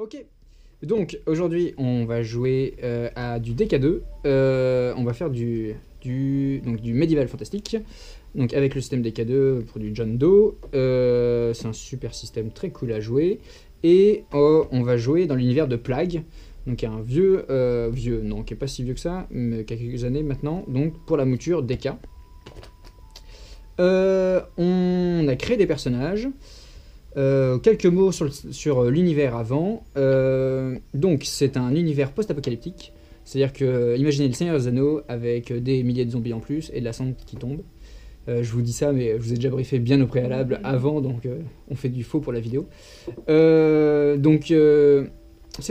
Ok, donc aujourd'hui on va jouer à du DK2, on va faire donc du médiéval fantastique, donc avec le système DK2 pour du John Doe, c'est un super système très cool à jouer, et on va jouer dans l'univers de Plague, donc un vieux, non qui est pas si vieux que ça, mais qui a quelques années maintenant, donc pour la mouture DK. On a créé des personnages. Quelques mots sur l'univers avant. Donc, c'est un univers post-apocalyptique. C'est-à-dire que, imaginez le Seigneur des Anneaux avec des milliers de zombies en plus et de la cendre qui tombe. Je vous dis ça, mais je vous ai déjà briefé bien au préalable avant, donc on fait du faux pour la vidéo. C'est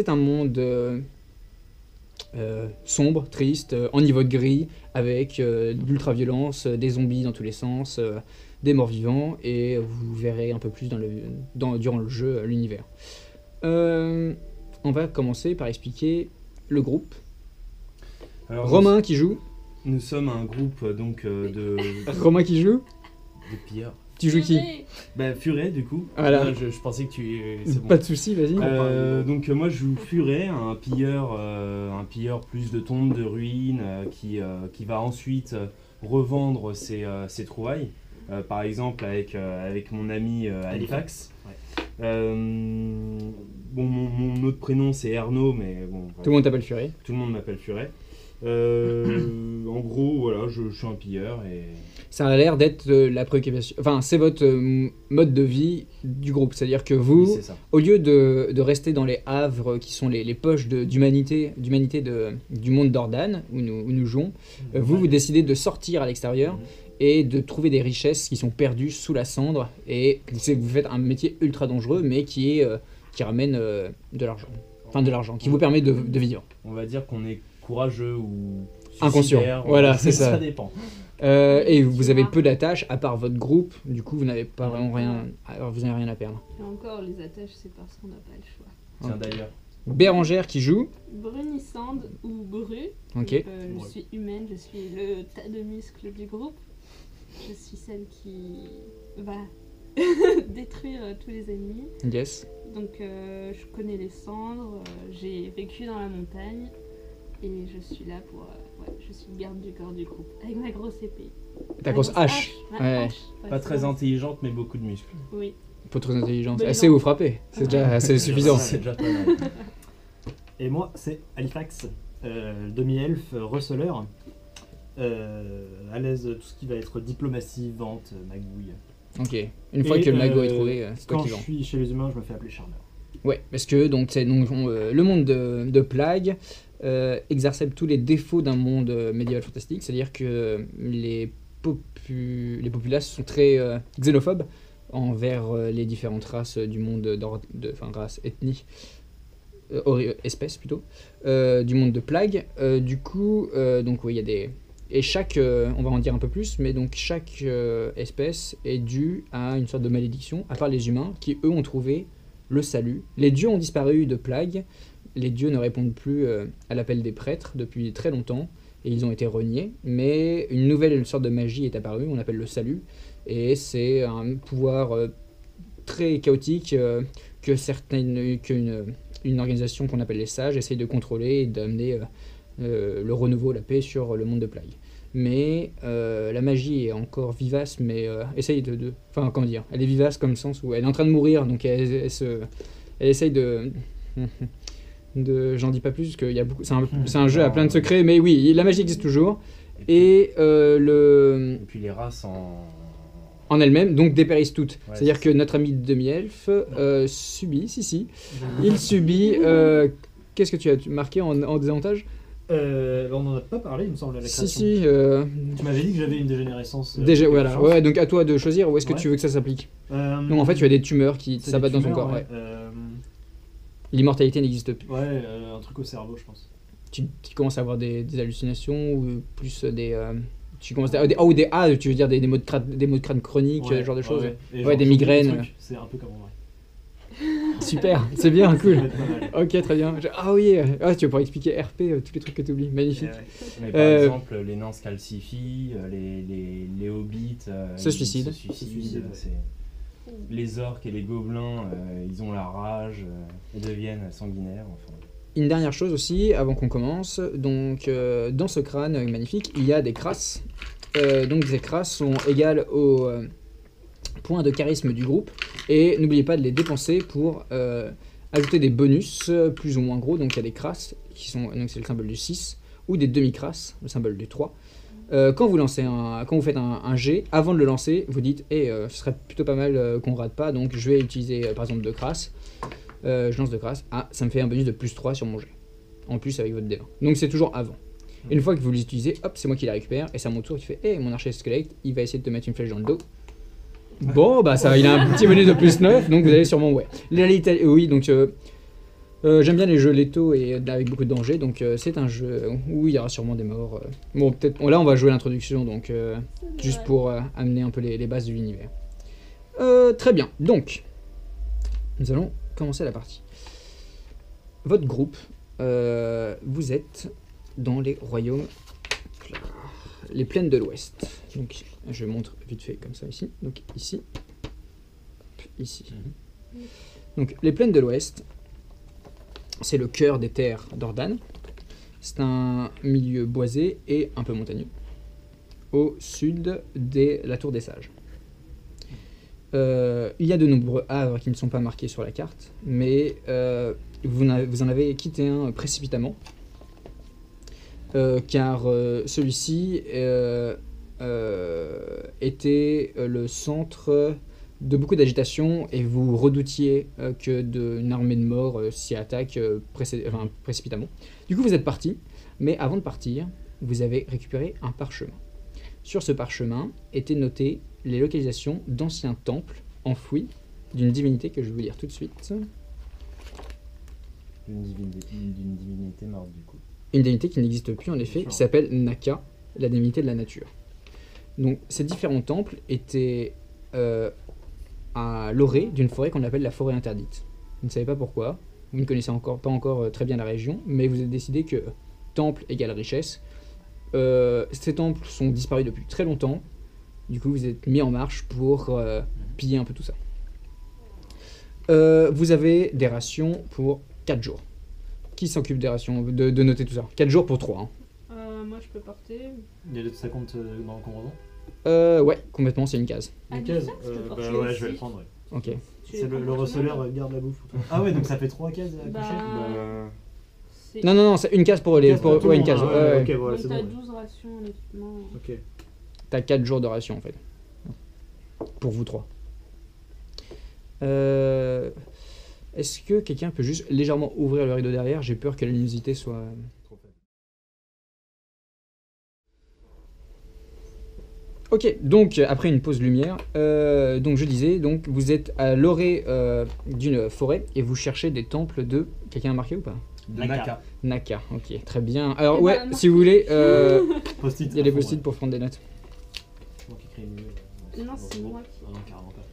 un monde sombre, triste, en niveau de gris, avec de l'ultra-violence, des zombies dans tous les sens, des morts vivants, et vous verrez un peu plus durant le jeu l'univers. On va commencer par expliquer le groupe. Alors, Romain qui joue. Nous sommes un groupe donc de Romain qui joue. pilleurs. Tu joues qui? Bah Furet du coup. Voilà. Moi, je pensais que c'est bon. Pas de soucis, vas-y. Donc moi je joue Furet, un pilleur plus de tombes, de ruines, qui va ensuite revendre ses trouvailles. Par exemple avec mon ami Halifax. Ouais. Mon autre prénom c'est Ernaud, mais bon. Tout le monde t'appelle Furet. Tout le monde m'appelle Furet. En gros, voilà, je suis un pilleur et. Ça a l'air d'être la préoccupation. Enfin, c'est votre mode de vie du groupe. C'est-à-dire que vous, Oui, c'est ça. au lieu de rester dans les havres qui sont les poches d'humanité du monde d'Ordan, où nous jouons, vous décidez de sortir à l'extérieur et de trouver des richesses qui sont perdues sous la cendre. Et vous faites un métier ultra dangereux, mais qui ramène de l'argent. Enfin, de l'argent, qui vous permet de vivre. On va dire qu'on est courageux ou Inconscient. suicidaire, Voilà, c'est ça. Ça dépend. Et vous avez peu d'attaches, à part votre groupe. Du coup, vous n'avez pas vraiment rien. Alors, vous n'avez rien à perdre. Et encore, les attaches, c'est parce qu'on n'a pas le choix. Tiens d'ailleurs. Bérangère qui joue. Brunissande ou Bru. Ok. Donc, je suis humaine, je suis le tas de muscles du groupe. Je suis celle qui va détruire tous les ennemis. Yes. Donc, je connais les cendres, j'ai vécu dans la montagne. Et je suis là pour... je suis le garde du corps du groupe. Avec ma grosse épée. Ta grosse hache. Ma Ouais. hache. Ouais, Pas ça très va. intelligente mais beaucoup de muscles. Oui. Pas trop intelligente. Mais Assez non. vous frapper. C'est déjà assez suffisant. C'est déjà pas mal. Et moi, c'est Halifax, demi-elfe, receleur, à l'aise tout ce qui va être diplomatie, vente, magouille. Ok. Une fois Et, que le magot est trouvé, c'est toi Quand qui je vends. suis chez les humains, je me fais appeler charmeur. Ouais, parce que donc, le monde de Plague exacerbe tous les défauts d'un monde médiéval fantastique. C'est-à-dire que les populaces sont très xénophobes envers les différentes races du monde, enfin races, ethnies, espèces plutôt, du monde de Plague. Du coup, donc oui, il y a des... Et on va en dire un peu plus, mais donc chaque espèce est due à une sorte de malédiction, à part les humains, qui eux ont trouvé le salut. Les dieux ont disparu de Plague, les dieux ne répondent plus à l'appel des prêtres depuis très longtemps, et ils ont été reniés, mais une nouvelle sorte de magie est apparue, on appelle le salut, et c'est un pouvoir très chaotique qu'une organisation qu'on appelle les sages essaye de contrôler et d'amener le renouveau, la paix sur le monde de Plague. Mais la magie est encore vivace, mais essaye enfin, comment dire, elle est vivace comme le sens où elle est en train de mourir, donc elle essaye de... J'en dis pas plus, parce que c'est un jeu à plein de secrets, mais oui, la magie existe toujours, et puis les races en elle-même, donc dépérissent toutes. Ouais, c'est-à-dire c'est que notre ami demi-elfe subit, il subit... Qu'est-ce que tu as marqué en désavantage? On n'en a pas parlé, il me semble, à la création. Si, Tu m'avais dit que j'avais une dégénérescence. déjà, voilà. chance. Ouais, donc à toi de choisir où est-ce que Ouais. tu veux que ça s'applique. Donc Donc en fait, tu as des tumeurs qui s'abattent dans ton corps. Ouais. L'immortalité n'existe plus. Un truc au cerveau, je pense. Tu commences à avoir des hallucinations ou plus des... tu commences tu veux dire des maux de crâne chroniques, ce genre de choses. Et Ouais, des genre, migraines. trucs, c'est un peu comme moi. Super, c'est bien, Ça cool. peut être pas mal. Ok, très bien. Ah oui, tu vas pouvoir expliquer RP, tous les trucs que tu oublies. Magnifique. Mais par exemple, les nains se calcifient, les hobbits Se suicident. c'est... les orques et les gobelins, ils ont la rage et deviennent sanguinaires. Enfin. Une dernière chose aussi, avant qu'on commence, donc dans ce crâne magnifique, il y a des crasses. Donc ces crasses sont égales au point de charisme du groupe. Et n'oubliez pas de les dépenser pour ajouter des bonus plus ou moins gros. Donc il y a des crasses, qui sont, donc c'est le symbole du 6, ou des demi-crasses, le symbole du 3. Quand vous faites un jet, avant de le lancer, vous dites ce serait plutôt pas mal qu'on rate pas, donc je vais utiliser par exemple 2 crasses. Je lance 2 crasses. Ah, ça me fait un bonus de plus 3 sur mon jet. En plus avec votre D20. Donc c'est toujours avant. Et une fois que vous les utilisez, hop, c'est moi qui les récupère. Et c'est à mon tour qui fait mon archer squelette, il va essayer de te mettre une flèche dans le dos. Bon, bah ça, il a un petit bonus de plus 9, donc vous allez sûrement, oui, donc j'aime bien les jeux létaux et avec beaucoup de danger, donc c'est un jeu où il y aura sûrement des morts. Bon, peut-être, là on va jouer l'introduction, donc juste pour amener un peu les bases de l'univers. Très bien, donc, nous allons commencer la partie. Votre groupe, vous êtes dans les royaumes, les plaines de l'Ouest. Donc, je montre vite fait comme ça ici. Donc ici, ici. Donc les plaines de l'Ouest, c'est le cœur des terres d'Ordan. C'est un milieu boisé et un peu montagneux, au sud de la Tour des Sages. Il y a de nombreux havres qui ne sont pas marqués sur la carte, mais vous en avez quitté un précipitamment, car celui-ci était le centre de beaucoup d'agitation et vous redoutiez que une armée de morts s'y attaque précipitamment. Du coup, vous êtes parti, mais avant de partir, vous avez récupéré un parchemin. Sur ce parchemin étaient notées les localisations d'anciens temples enfouis d'une divinité que je vais vous lire tout de suite. D'une divinité morte du coup. Une divinité qui n'existe plus en effet, qui s'appelle Naka, la divinité de la nature. Donc ces différents temples étaient à l'orée d'une forêt qu'on appelle la forêt interdite. Vous ne savez pas pourquoi, vous ne connaissez pas encore très bien la région, mais vous avez décidé que temple égale richesse. Ces temples sont disparus depuis très longtemps, du coup vous êtes mis en marche pour piller un peu tout ça. Vous avez des rations pour 4 jours. Qui s'occupe des rations, de noter tout ça? 4 jours pour 3. Hein. Moi je peux porter. Ça compte dans le commandant? Ouais, complètement, c'est une case. Une case je peux porter ouais, aussi. je vais le prendre. Ouais. Ok. C'est le receleur garde la bouffe. Ah ouais, donc ça fait 3 cases à coucher. C'est- Non, c'est une case pour les. Case pour tout le Ouais, une monde, case. hein, ouais. ok, voilà, Donc c'est t'as bon. 12 rations en équipement. Ok. T'as 4 jours de ration en fait. Pour vous 3. Est-ce que quelqu'un peut juste légèrement ouvrir le rideau derrière? J'ai peur que la luminosité soit... Ok, donc après une pause lumière, donc je disais, donc vous êtes à l'orée d'une forêt et vous cherchez des temples de... Quelqu'un a marqué ou pas? Naka. Naka, ok, très bien. Alors Eh ouais, ben, si vous voulez, Post-it. il y a des post-it pour prendre des notes. C'est moi qui crée une Non, c'est moi qui- Ah non, carrément pas.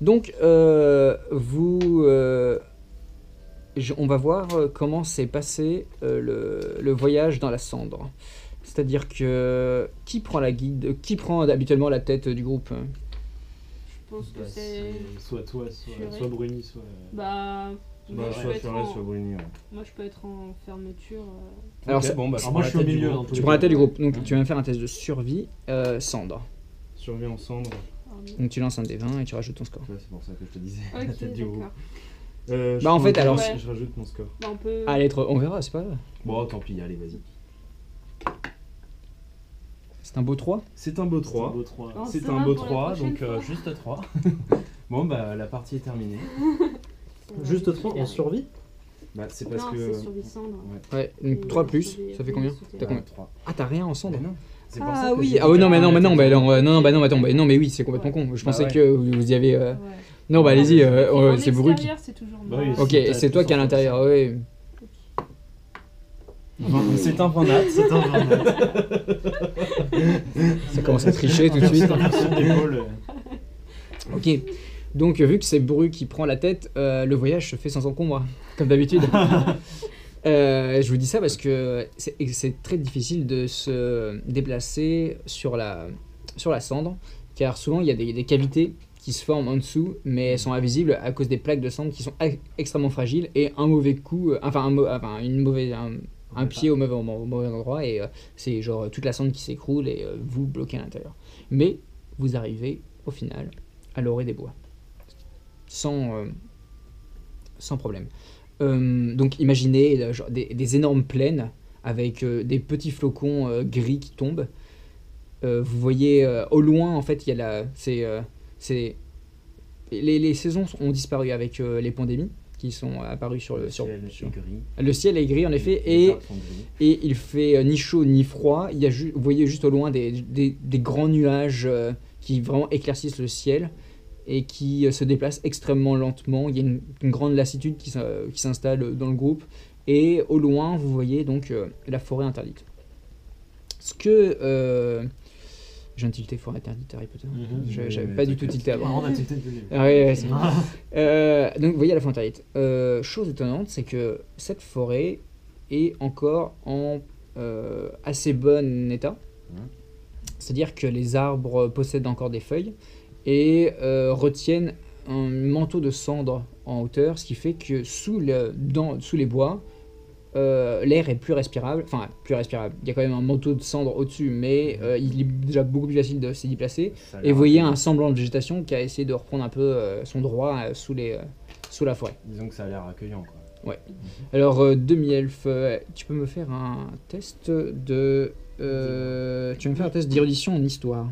Donc, on va voir comment s'est passé le voyage dans la cendre. C'est-à-dire que qui prend habituellement la tête du groupe? Je pense que Bah, c'est. soit toi, Furet. soit Bruni, soit. Bah. Moi, je peux soit être Furet, soit en... Bruni. Ouais. moi je peux être en fermeture. Alors, Ok, ça- bon, bah, Alors moi je suis au milieu dans tous Tu les prends la cas. tête du groupe, donc tu vas me faire un test de survie cendre. Survie en cendre. Pardon. Donc tu lances un D20 et tu rajoutes ton score. Ouais, c'est pour ça que je te disais. la Ok, tête du groupe. d'accord. Je Bah, en prends fait, un alors- D10, je rajoute mon score. Bah, on peut. Allez, on verra, c'est pas grave. Bon, tant pis, allez, vas-y. C'est un beau 3. C'est un beau 3. Beau 3. Non, C'est c'est un vrai beau pour la 3, prochaine donc fois. juste 3. Bon, bah, la partie est terminée. Juste 3 en survie? Bah, c'est parce Non, que. c'est sur des cendres. Ouais, donc 3 plus, ça fait combien? T'as combien? 3. Ah, t'as rien en cendre? non. C'est pour Ah ça que oui, j'ai ah oui, dit non, mais non, que- mais non, bah non, attends, bah non, mais oui, c'est complètement con. Je pensais ouais. que vous y avez. Ouais. Non, bah allez-y, En c'est Brut. extérieur, c'est toujours Bah noir. oui, Ok, Si t'as c'est toi tout qui es à sans l'intérieur, ouais. C'est un vin nat. C'est un Vanat. Ça commence à tricher tout de suite. Version d'épaule. Ok, donc vu que c'est Bru qui prend la tête, le voyage se fait sans encombre, comme d'habitude. Je vous dis ça parce que c'est très difficile de se déplacer sur la cendre, car souvent il y a des cavités qui se forment en dessous, mais elles sont invisibles à cause des plaques de cendres qui sont extrêmement fragiles et un mauvais coup, un pied au mauvais endroit et c'est genre toute la cendre qui s'écroule et vous bloquez à l'intérieur. Mais vous arrivez au final à l'orée des bois sans problème. Donc imaginez genre, des énormes plaines avec des petits flocons gris qui tombent. Vous voyez au loin en fait il y a les saisons ont disparu avec les pandémies qui sont apparues sur le ciel est gris. Le ciel est gris en effet Les arbres sont gris. et il fait ni chaud ni froid. Il y a vous voyez juste au loin des grands nuages qui vraiment éclaircissent le ciel et qui se déplacent extrêmement lentement. Il y a une grande lassitude qui s'installe dans le groupe. Et au loin, vous voyez donc la forêt interdite. Ce que... je viens de tilter forêt interdite Harry Potter. J'avais pas du tout tilté avant. On a tilté depuis le début. Ah ouais, c'est bon. Donc vous voyez la forêt interdite. Chose étonnante, c'est que cette forêt est encore en assez bon état. C'est-à-dire que les arbres possèdent encore des feuilles et retiennent un manteau de cendres en hauteur, ce qui fait que sous les bois, l'air est plus respirable. Enfin, plus respirable. Il y a quand même un manteau de cendres au-dessus, mais il est déjà beaucoup plus facile de s'y déplacer. Et vous voyez un semblant de végétation qui a essayé de reprendre un peu son droit sous la forêt. Disons que ça a l'air accueillant, quoi. Ouais. Alors, demi-elfe, tu peux me faire un test de... tu vas me faire un test d'érudition en histoire.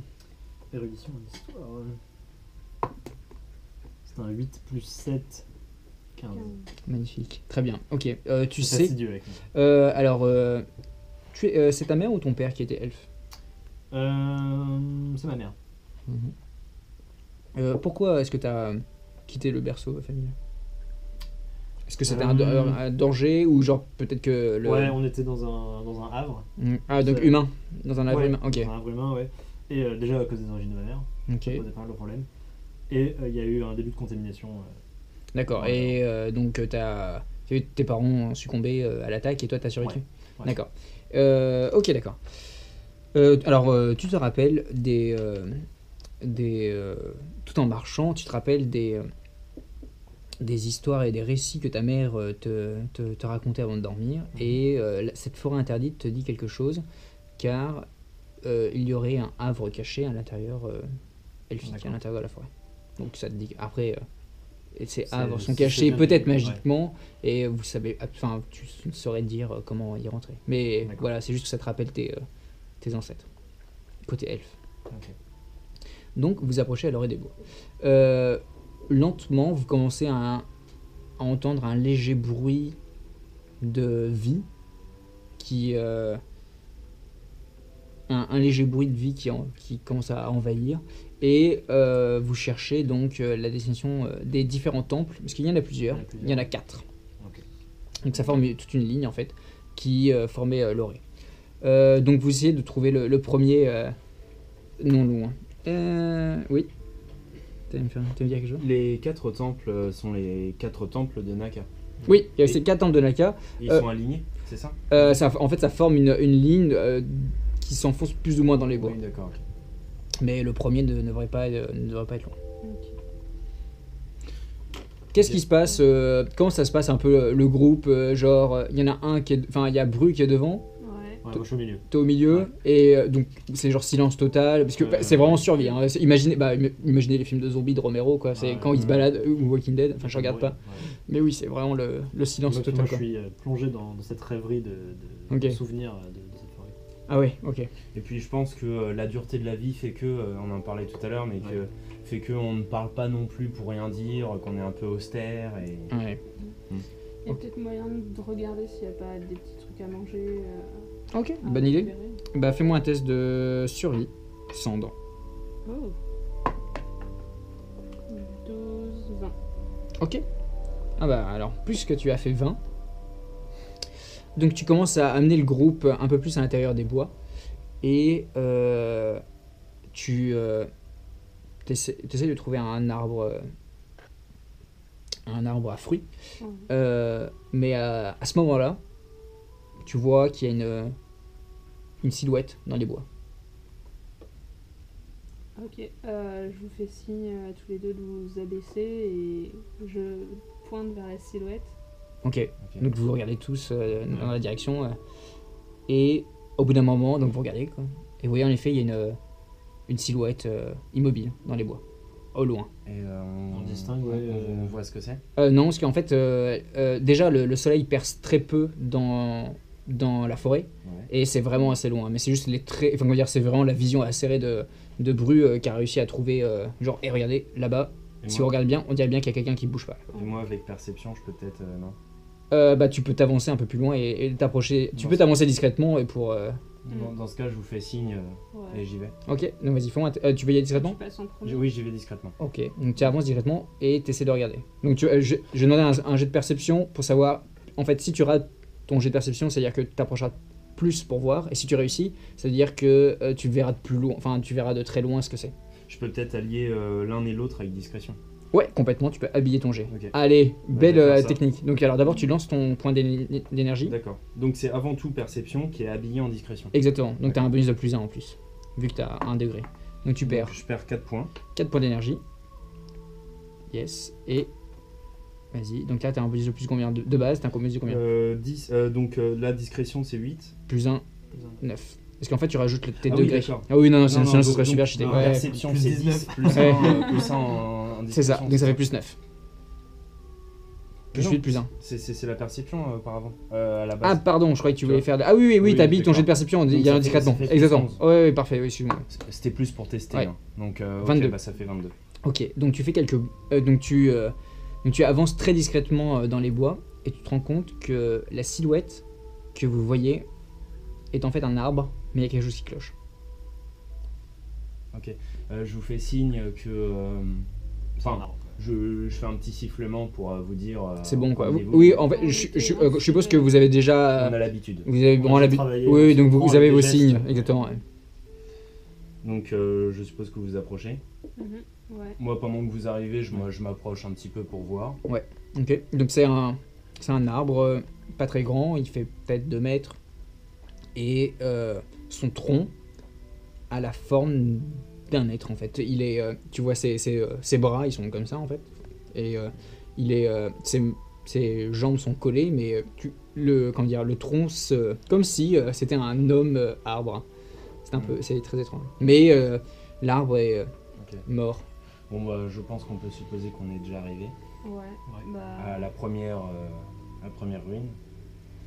Érudition en histoire. C'est un 8 plus 7, 15. Magnifique. Très bien. Ok. Tu C'est sais... assidu avec moi. alors, c'est ta mère ou ton père qui était elfe? C'est ma mère. Pourquoi est-ce que tu as quitté le berceau familial? Est-ce que c'était un danger ou genre peut-être que le... Ouais, on était dans un havre. Ah, donc humain. Dans un havre Ouais, humain. Ok. Dans un havre humain, ouais. Et déjà à cause des origines de ma mère, Ok. au départ, le problème. Et il y a eu un début de contamination. D'accord. Ouais. Et donc tes parents ont succombé à l'attaque et toi t'as survécu. Ouais. D'accord. Ok, d'accord. Alors, tu te rappelles tout en marchant, tu te rappelles des histoires et des récits que ta mère te racontait avant de dormir. Et cette forêt interdite te dit quelque chose, car il y aurait un havre caché à l'intérieur elfique, D'accord. à l'intérieur de la forêt. Donc ça te dit après ces C'est- havres sont c'est cachés bien peut-être dit, ouais. magiquement et vous savez, enfin tu saurais dire comment y rentrer. Mais D'accord. voilà, c'est juste que ça te rappelle tes ancêtres côté elfe. Ok. Donc vous approchez à l'orée des bois. Lentement, vous commencez à entendre un léger bruit de vie qui un léger bruit de vie qui commence à envahir et vous cherchez donc la destination des différents temples parce qu'il y en a plusieurs. Il y en a 4. Ok. Donc ça forme toute une ligne en fait qui formait l'orée. Donc vous essayez de trouver le premier non loin. Oui. Tu veux me dire quelque chose? Les 4 temples sont les 4 temples de Naka. Oui, il y a ces 4 temples de Naka. Ils sont alignés, c'est ça? En fait, ça forme une ligne qui s'enfonce plus ou moins dans les bois. Oui, d'accord. Ok. Mais le premier ne devrait pas être loin. Ok. Qu'est-ce qui se passe comment ça se passe un peu le groupe genre, il y en a un qui est... Enfin, il y a Bru qui est devant, Ouais. Ouais, moi je suis au milieu. t'es au milieu, Ouais. et donc c'est genre silence total, parce que c'est vraiment survie. ouais. Hein. Imaginez les films de zombies de Romero, quoi. C'est Ouais, quand ils se ouais. baladent, ou Walking Dead, enfin je regarde Ouais, pas. ouais. Mais oui, c'est vraiment le silence Moi, total, je quoi. suis plongé dans cette rêverie de Ok. souvenirs de cette forêt. Ah ouais, ok. Et puis je pense que la dureté de la vie fait que, on en parlait tout à l'heure, mais Ouais. fait qu'on ne parle pas non plus pour rien dire, qu'on est un peu austère et... Ouais. Il y a peut-être moyen de regarder s'il n'y a pas des petits trucs à manger. Ok, à bonne idée. récupérer. Bah fais-moi un test de survie, Cendre. Oh. 12, 20. Ok. Ah bah alors, plus que tu as fait 20. Donc tu commences à amener le groupe un peu plus à l'intérieur des bois. Et tu essaies de trouver un arbre à fruits. Ouais. Mais à ce moment-là, tu vois qu'il y a une silhouette dans les bois. Ok, je vous fais signe à tous les deux de vous abaisser et je pointe vers la silhouette. Ok, Ok. donc vous regardez tous dans la direction. Et au bout d'un moment, donc vous regardez quoi. Et vous voyez en effet, il y a une silhouette immobile dans les bois, au loin. Et On distingue, ouais, on voit ce que c'est. Non, parce qu'en fait, déjà le soleil perce très peu dans la forêt. Ouais. Et c'est vraiment assez loin. Mais c'est juste les traits. Enfin, comment dire, c'est vraiment la vision acérée de Bru qui a réussi à trouver. Genre, et regardez, là-bas, Et si moi- vous regardez bien, on dirait bien qu'il y a quelqu'un qui bouge pas. Et moi, avec perception, je peux peut-être. Non. Bah, tu peux t'avancer un peu plus loin et t'approcher. Tu Bon, peux c'est- t'avancer discrètement et pour. Dans ce cas, je vous fais signe Ouais. et j'y vais. Ok, donc vas-y, fais-moi. Tu veux y aller discrètement Tu passes en premier. Oui, j'y vais discrètement. Ok, donc tu avances discrètement et tu essaies de regarder. Donc je demandais un jet de perception pour savoir. En fait, si tu rates ton jet de perception, c'est-à-dire que tu t'approcheras plus pour voir. Et si tu réussis, c'est-à-dire que tu verras de plus loin. Enfin, tu verras de très loin ce que c'est. Je peux peut-être allier l'un et l'autre avec discrétion. Ouais, complètement, tu peux habiller ton jet. Ok. Allez, belle je vais faire ça. technique. Donc alors d'abord tu lances ton point d'énergie. D'accord. Donc c'est avant tout perception qui est habillé en discrétion. Exactement, donc tu as un D'accord. bonus de plus 1 en plus, vu que tu as 1 degré. Donc tu perds Donc, je perds 4 points. 4 points d'énergie. Yes, et... Vas-y, donc là tu as un bonus de plus combien de base, tu as un bonus de combien 10, donc la discrétion c'est 8. Plus 1, Plus un. 9. Parce qu'en fait tu rajoutes tes Ah oui, degrés. d'accord. Ah oui, non, sinon Non, ce serait donc, super cheaté. en Ouais, perception plus c'est 19. 10, plus 1 plus 1 en c'est ça, discrétion. donc ça fait plus 9. Plus Non, 8, plus 1. C'est la perception auparavant, à la Ah base. pardon, je croyais que tu voulais vois. faire... Ah oui, Oui, t'as habillé ton d'accord. jet de perception, il Donc y a ça un fait- discrètement. ça fait plus Exactement. 11. Ouais, parfait, oui, excuse-moi. C'était plus pour tester. Ouais. Hein. Donc, 22. ok, bah ça fait 22. Ok, donc tu fais quelques... donc tu avances très discrètement dans les bois et tu te rends compte que la silhouette que vous voyez est en fait un arbre, mais il y a quelque chose qui cloche. Ok. Je vous fais signe que. Enfin, je fais un petit sifflement pour vous dire. C'est bon quoi. rendez-vous. Oui, en fait, je suppose que vous avez déjà... On a l'habitude. Vous avez vraiment On a l'habitude. travaillé, Oui, on donc se vous comprend avez avec vos des signes, gestes. exactement. Ouais. Donc, je suppose que vous approchez. Mhm, ouais. Moi, pendant que vous arrivez, je m'approche un petit peu pour voir. Ok, donc c'est un arbre pas très grand, il fait peut-être 2 mètres. Et son tronc a la forme d'un être en fait. Il est, tu vois ses bras, ils sont comme ça en fait. Et il est, ses jambes sont collées, mais comment dire, le tronc comme si c'était un homme arbre. C'est un peu, c'est très étrange. Mais l'arbre est Ok. mort. Bon, bah, je pense qu'on peut supposer qu'on est déjà arrivé Ouais. Bah, à la première ruine.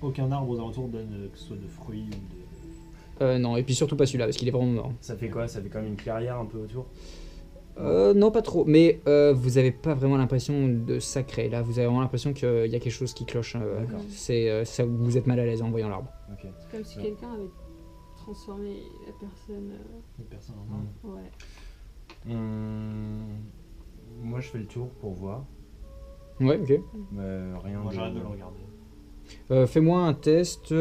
Aucun arbre aux alentours donne que ce soit de fruits ou de. Non, et puis surtout pas celui-là, parce qu'il est vraiment mort. Ça fait quoi? Ça fait comme une clairière un peu autour? Non, pas trop. Mais vous avez pas vraiment l'impression de sacré. Là, vous avez vraiment l'impression qu'il y a quelque chose qui cloche. D'accord. C'est ça, vous êtes mal à l'aise en voyant l'arbre. Ok. c'est comme si Ouais. quelqu'un avait transformé la personne. de personnes en arbre. Ouais. Moi, je fais le tour pour voir. Ouais, ok. Mais rien Moi de. j'arrête de le regarder. Fais-moi un test.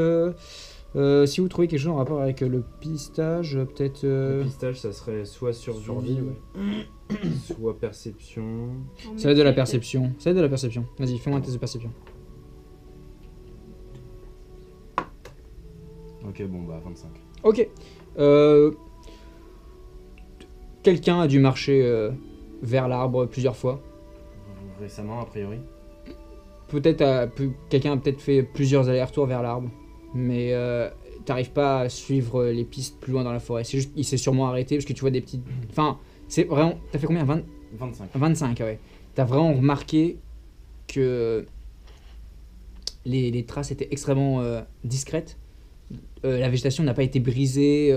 Si vous trouvez quelque chose en rapport avec le pistage, peut-être. Le pistage, ça serait soit survie, Survie, ouais. soit perception. Ça va être de la perception. Ça va être de la perception. Vas-y, fais-moi un test de perception. Ok, bon, bah 25. Ok. Quelqu'un a dû marcher vers l'arbre plusieurs fois. Récemment, a priori. Peut-être quelqu'un a peut-être fait plusieurs allers-retours vers l'arbre, mais t'arrives pas à suivre les pistes plus loin dans la forêt. C'est juste, il s'est sûrement arrêté parce que tu vois des petites. Enfin, c'est vraiment. T'as fait combien 25. 25, ouais. T'as vraiment remarqué que les traces étaient extrêmement discrètes. La végétation n'a pas été brisée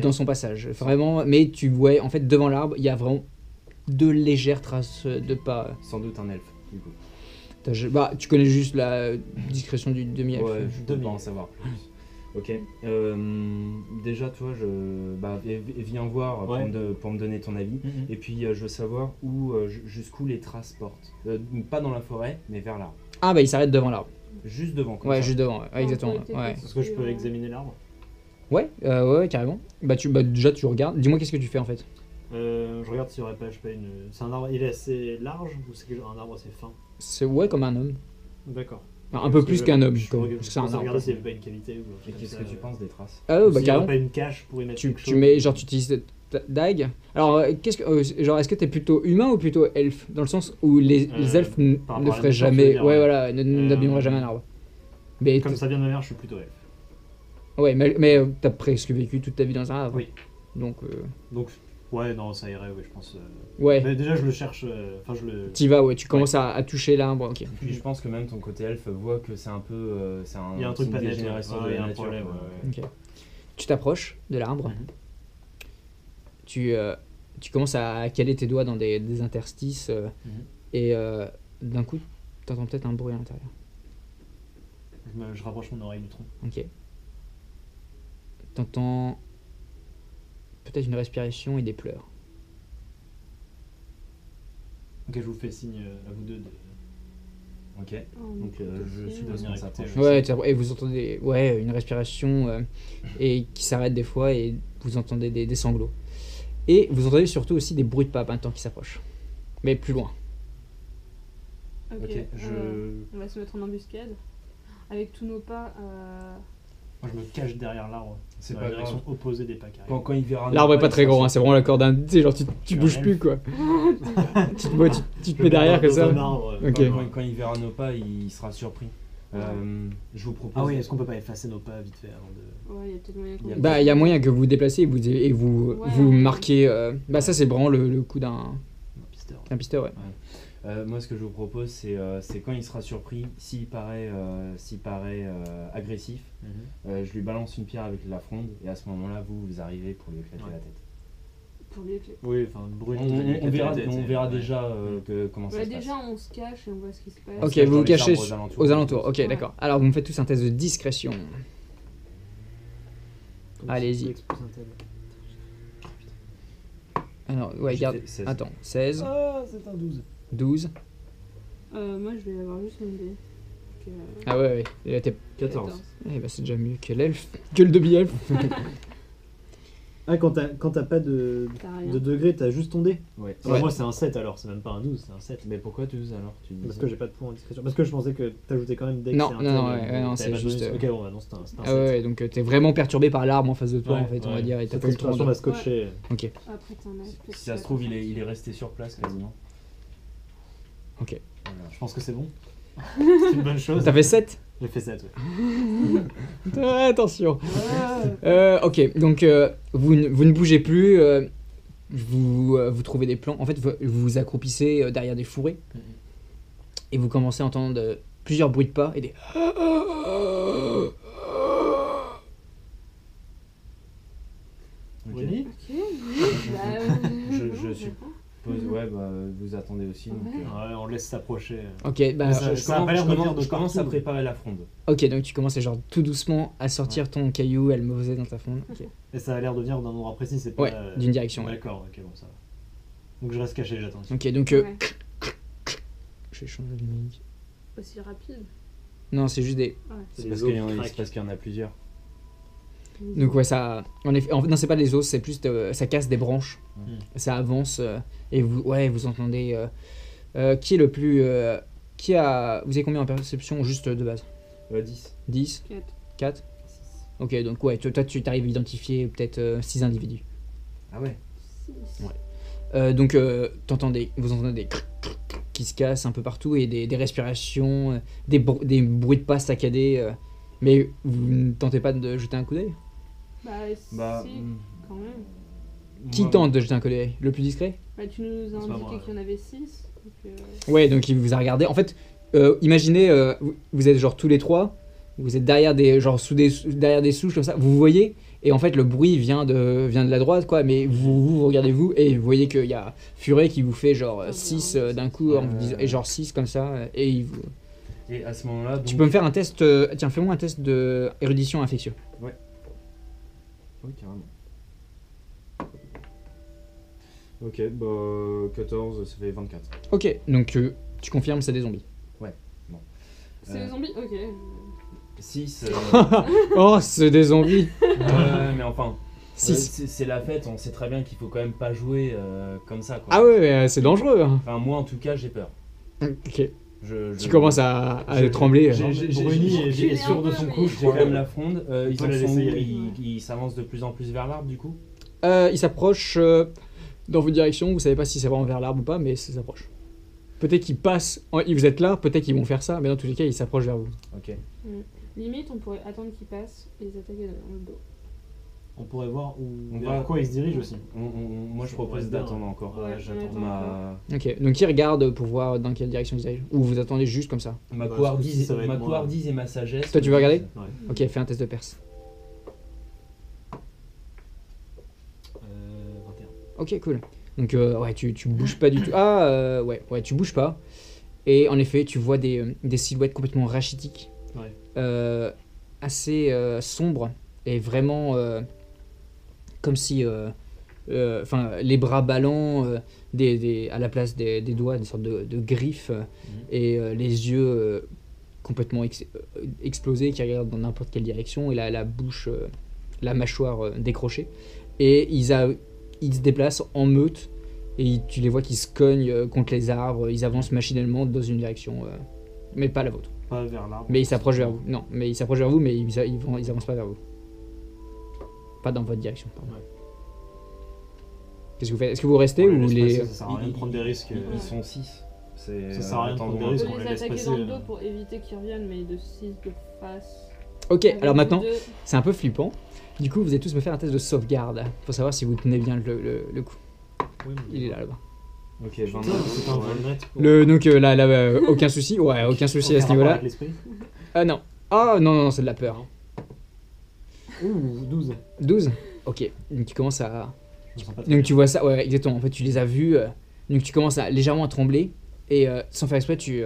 dans son passage. Vraiment, mais tu vois, en fait, devant l'arbre, il y a vraiment 2 légères traces de pas. Sans doute un elfe, du coup. Bah, tu connais juste la discrétion du demi-elfe. Ouais, je peux demi. pas en savoir plus. Ok. Déjà, toi, viens voir pour, Ouais. pour me donner ton avis. Et puis, je veux savoir jusqu'où les traces portent. Pas dans la forêt, mais vers l'arbre. Ah bah il s'arrête devant l'arbre. Juste devant, comme Ouais, ça. juste devant. Ouais, exactement. Ouais, Ouais. Est-ce que je peux examiner l'arbre? Ouais, carrément. Bah déjà tu regardes. Dis-moi qu'est-ce que tu fais en fait. Je regarde s'il n'y aurait pas, je sais pas, une. C'est un arbre, il est assez large ou c'est un arbre assez fin? C'est comme un homme. D'accord. Enfin, un peu plus qu'un homme. Je quoi. regarde C'est un arbre. regarder s'il n'y avait pas une cavité ou un Et truc comme qu'est-ce ça, que tu penses des traces? Ah ouais, ou bah s'il y avait carrément. pas une cache pour y mettre quelque Tu chose. mets, genre, tu utilises ta dague. Alors, qu'est-ce que, genre, est-ce que t'es plutôt humain ou plutôt elfe? Dans le sens où les elfes par rapport ne à la feraient nature, tu veux jamais. dire, Ouais, ouais. voilà, n'abîmeraient jamais un arbre. Mais, Comme ça vient de ma mère, je suis plutôt elfe. ouais, mais t'as presque vécu toute ta vie dans un arbre. Oui. Donc, Donc, ouais, non, ça irait, ouais, je pense. ouais. Mais déjà, je le cherche. Enfin, je le. T'y vas, ouais, tu commences à toucher l'arbre, ok. Puis je pense que même ton côté elfe voit que c'est un peu. Il y a un truc une pas net, dégénérescence ouais, de il y a la un nature. problème, quoi. ouais. Ok. Tu t'approches de l'arbre, Mhm. tu commences à caler tes doigts dans des interstices, Mhm. et d'un coup, t'entends peut-être un bruit à l'intérieur. Je rapproche mon oreille du tronc. Ok. T'entends peut-être une respiration et des pleurs. Ok, je vous fais signe à vous deux de. Ok. Oh, Donc je aussi, suppose ouais. qu'on s'approche. Ouais, et vous entendez une respiration et qui s'arrête des fois et vous entendez des sanglots. Et vous entendez surtout aussi des bruits de pas maintenant qui s'approchent. Mais plus loin. Ok, on va se mettre en embuscade. Avec tous nos pas. Moi, je me cache derrière l'arbre. C'est Dans pas la direction grave. opposée des pas carrés. Quand il verra. L'arbre est pas il très sera grand, hein, c'est vraiment la corde d'un. Tu sais, genre tu suis bouges un plus elfe. quoi. Tu te mets derrière comme ça. Ok. Quand il verra nos pas, il sera surpris. Je vous propose. Ah oui, est-ce qu'on peut pas effacer nos pas vite fait avant de. Ouais, il y a peut-être moyen qu'on. Bah, il y a moyen que vous vous déplacez et vous Ouais. marquez. Bah, ça, c'est vraiment le coup d'un Pisteur. pisteur, ouais. Moi, ce que je vous propose, c'est quand il sera surpris, s'il paraît agressif, je lui balance une pierre avec la fronde, et à ce moment-là, vous arrivez pour lui éclater Ouais. la tête. Pour lui éclater. Oui, enfin, brut. On verra déjà comment ça Ouais, se passe. déjà, on se cache et on voit ce qui se passe. Ok, cache vous dans vous les cachez arbres aux alentours. aux alentours. Ok, Ouais. d'accord. Alors, vous me faites tous un test de discrétion. Allez-y. Alors, ouais, J'ai garde. fait 16. Attends, 16, Ah, c'est un 12. 12. Moi, je vais avoir juste une dé. Donc, Ah ouais, ouais. Et là, t'es. 14. Eh bah, c'est déjà mieux que l'elfe. Que le demi-elfe. Ah, quand t'as pas de T'as rien. degré, t'as juste ton dé. Ouais. Ouais. Moi, c'est un 7 alors, c'est même pas un 12, c'est un 7. Mais pourquoi 12 alors tu dis Parce ça que j'ai pas de points en discrétion. Parce que je pensais que t'ajoutais quand même dès que Non, c'est un non, tel, ouais, non, t'avais c'est pas de juste, bonus. Ok, bon, bah non, c'est un 7. Ah ouais, donc t'es vraiment perturbé par l'arbre en face de toi, Ouais, en fait, on va ouais. dire. Et t'as Cette pas eu le temps expression de. m'a scotché. Ok, Après, t'en as. peut-être Si ça se trouve, il est resté sur place quasiment. ok. Voilà. Je pense que c'est bon. C'est une bonne chose. T'as fait 7. J'ai fait 7, ouais. Attention. Ok, donc vous ne bougez plus, vous trouvez des plans. En fait, vous vous accroupissez derrière des fourrés et vous commencez à entendre plusieurs bruits de pas et des. Ok. Winnie Ok. Bah, Je suppose, ouais, bah vous attendez aussi. Donc, Ouais. Ouais, on laisse s'approcher. Ok, bah. Mais ça- je a pas l'air de venir de commence à partout. préparer la fronde. Ok, donc tu commences genre tout doucement à sortir ton caillou, à le poser dans ta fronde. Ok. Et ça a l'air de venir d'un endroit précis, c'est pas. Ouais, d'une direction. Ouais. D'accord, ok, bon, ça va. Donc je reste caché, j'attends. Ok, donc. Ouais. Je vais changer de musique. Aussi rapide. Non, c'est juste des. C'est parce qu'il y en a plusieurs. Donc ouais, ça, en effet, non c'est pas des os, c'est plus ça casse des branches, ça avance et vous entendez qui est le plus, vous avez combien en perception juste de base? 10. 10, 4. 4. Ok, donc ouais, toi tu t'arrives à identifier peut-être 6 individus. Ah ouais. 6. Ouais. Donc vous entendez des qui se cassent un peu partout et des respirations, des bruits de pas saccadés, mais vous ne tentez pas de jeter un coup d'œil? Bah, si, quand même. Qui moi, tente de jeter un coup d'œil? Le plus discret? Bah, tu nous as C'est pas indiqué moi. qu'il y en avait 6. Ouais, donc il vous a regardé. En fait, imaginez, vous êtes genre tous les trois, vous êtes derrière des derrière des souches comme ça. Vous voyez, et en fait le bruit vient de la droite, quoi. Mais vous regardez vous et vous voyez qu'il y a Furet qui vous fait genre 6 d'un coup, en vous disant- et genre 6 comme ça. Et Et à ce moment-là, tu donc- peux me faire un test. Tiens, fais-moi un test de érudition infectieux. Oui, carrément. Ok, bah 14, ça fait 24. Ok, donc tu confirmes, c'est des zombies. C'est les zombies. Ok. 6. Oh, c'est des zombies. Mais enfin, 6. c'est la fête, on sait très bien qu'il faut quand même pas jouer comme ça, quoi. Ah ouais, c'est dangereux. Hein. Enfin, moi en tout cas, j'ai peur. Ok. Tu commences à trembler. Bruni est sûr de son coup, je J'ai quand crois. même la fronde. Ils peut en la sont où? laisser y aller. Ils s'avancent de plus en plus vers l'arbre du coup. Il s'approche dans votre direction. Vous savez pas si c'est vraiment vers l'arbre ou pas, mais ça s'approche. Peut-être qu'ils passent. Vous êtes là, peut-être qu'ils vont faire ça, mais dans tous les cas, ils s'approchent vers vous. Ok. Limite, on pourrait attendre qu'ils passent et les attaquer dans le dos. On pourrait voir On vers va- quoi il se dirige aussi. Moi je propose Ouais, bien. d'attendre encore. Ouais, j'attends. on attend Ma, Ok, donc ils regardent pour voir dans quelle direction ils dirigent. Ou vous attendez juste comme ça. ma Bah, couardise, ça va être ma moi. couardise et ma sagesse. Toi, tu veux regarder Ouais. Ok, fais un test de perce. 21. Ok, cool. Donc, ouais, tu bouges pas du tout. Ouais, tu bouges pas. Et en effet, tu vois des silhouettes complètement rachitiques, Ouais. assez sombres, et vraiment comme si, les bras ballants, à la place des doigts, des sortes de griffes, et les yeux complètement explosés qui regardent dans n'importe quelle direction, et la bouche, la mâchoire décrochée. Et ils se déplacent en meute, et tu les vois qui se cognent contre les arbres, ils avancent machinalement dans une direction, mais pas la vôtre. Pas vers l'arbre. Mais ils s'approchent vers vous. Non, mais ils s'approchent vers vous, mais ils avancent pas vers vous. Pas dans votre direction, pardon. Ouais. Qu'est-ce que vous faites? Est-ce que vous restez On ou laisse les... passer, ça sert à rien de prendre des risques. Ils sont 6. Ça sert à rien de prendre des On risques, peut on les les laisse attaquer passer. dans le dos pour éviter qu'ils reviennent, mais de 6 de face. Ok, alors maintenant, Deux. c'est un peu flippant. Du coup, vous allez tous me faire un test de sauvegarde. Faut savoir si vous tenez bien le coup. Oui, mais- Il est là-bas. Ok, Putain, 22. c'est un vol net. Donc là, aucun souci. Ouais, aucun souci à ce niveau-là. Ah non. Ah non, c'est de la peur. Ouh, 12. 12. Ok, donc tu commences à... Je me sens pas très Donc bien. tu vois ça, ouais, exactement. En fait, tu les as vus. Donc tu commences légèrement à trembler. Et sans faire exprès, tu